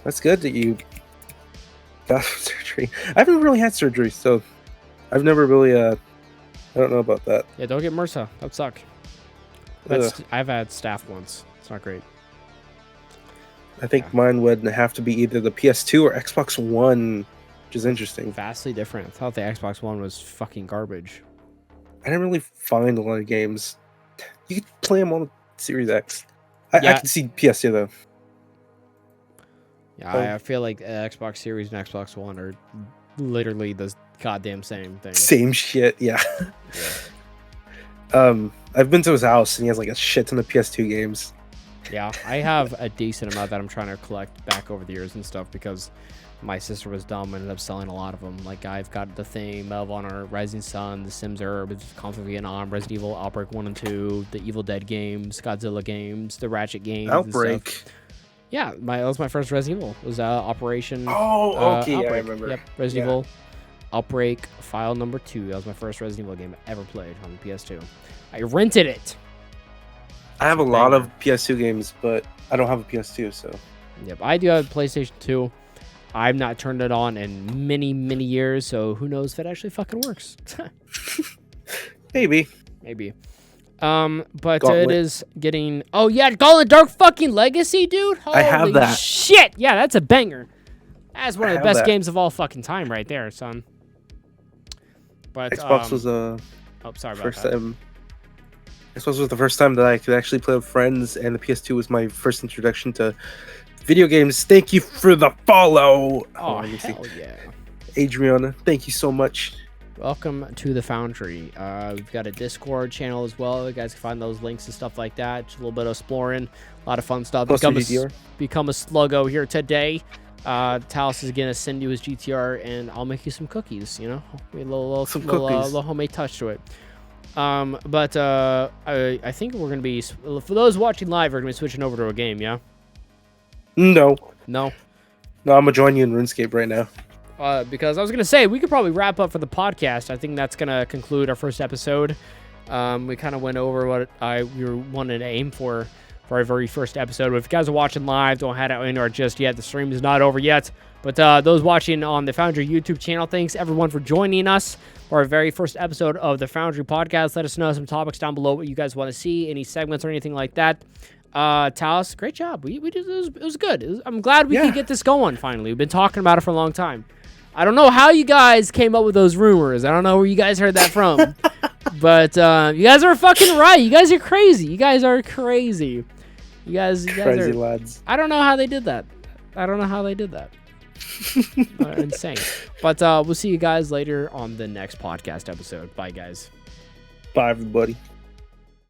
S2: That's good that you got surgery. I haven't really had surgery, so I've never really I don't know about that.
S1: Yeah, don't get MRSA. That would suck. I've had staph once. It's not great.
S2: I think mine would have to be either the PS2 or Xbox One, which is interesting.
S1: Vastly different. I thought the Xbox One was fucking garbage.
S2: I didn't really find a lot of games. You could play them on the Series X. I can see PS2 though.
S1: Yeah, I feel like Xbox Series and Xbox One are literally the goddamn same thing.
S2: Same shit, yeah. I've been to his house and he has like a shit ton of PS2 games.
S1: Yeah, I have a decent amount that I'm trying to collect back over the years and stuff because my sister was dumb and ended up selling a lot of them. Like, I've got The Thing, Medal of Honor, Rising Sun, The Sims Herb, Conflict of Vietnam, Resident Evil, Outbreak 1 and 2, the Evil Dead games, Godzilla games, the Ratchet games.
S2: Outbreak?
S1: And stuff. Yeah, that was my first Resident Evil. It was Operation.
S2: Oh, okay,
S1: Outbreak.
S2: yeah, I remember.
S1: Yep, Resident Evil, Outbreak, File Number 2. That was my first Resident Evil game I ever played on the PS2. I rented it.
S2: I have a lot of PS2 games, but I don't have a PS2, so.
S1: Yep, I do have a PlayStation 2. I've not turned it on in many, many years, so who knows if it actually fucking works.
S2: Maybe.
S1: But it is getting... Oh, yeah, Gauntlet Dark fucking Legacy, dude? Holy
S2: I have that.
S1: Shit! Yeah, that's a banger. That's one of the best games of all fucking time right there, son. But
S2: Xbox was
S1: oh, sorry about that.
S2: Xbox was the first time that I could actually play with friends, and the PS2 was my first introduction to video games. Thank you for the follow.
S1: Oh, hell yeah.
S2: Adriana, thank you so much.
S1: Welcome to the Foundry. We've got a Discord channel as well. You guys can find those links and stuff like that. Just a little bit of exploring, a lot of fun stuff. Become a sluggo here today. Talis is gonna send you his GTR, and I'll make you some cookies. You know, a little homemade touch to it. But I think we're gonna be, for those watching live, we're gonna be switching over to a game. Yeah.
S2: No,
S1: I'm
S2: gonna join you in RuneScape right now.
S1: Because I was gonna say we could probably wrap up for the podcast. I think that's gonna conclude our first episode. We kind of went over what we wanted to aim for our very first episode. But if you guys are watching live, don't head out anywhere just yet. The stream is not over yet. But those watching on the Foundry YouTube channel, thanks everyone for joining us for our very first episode of the Foundry podcast. Let us know some topics down below what you guys want to see, any segments or anything like that. Talis, great job. We did it was good. I'm glad we could get this going finally. We've been talking about it for a long time. I don't know how you guys came up with those rumors. I don't know where you guys heard that from. But you guys are fucking right. You guys are crazy. You guys are crazy. You guys
S2: crazy
S1: are
S2: lads.
S1: I don't know how they did that. Insane. But we'll see you guys later on the next podcast episode. Bye, guys.
S2: Bye, everybody.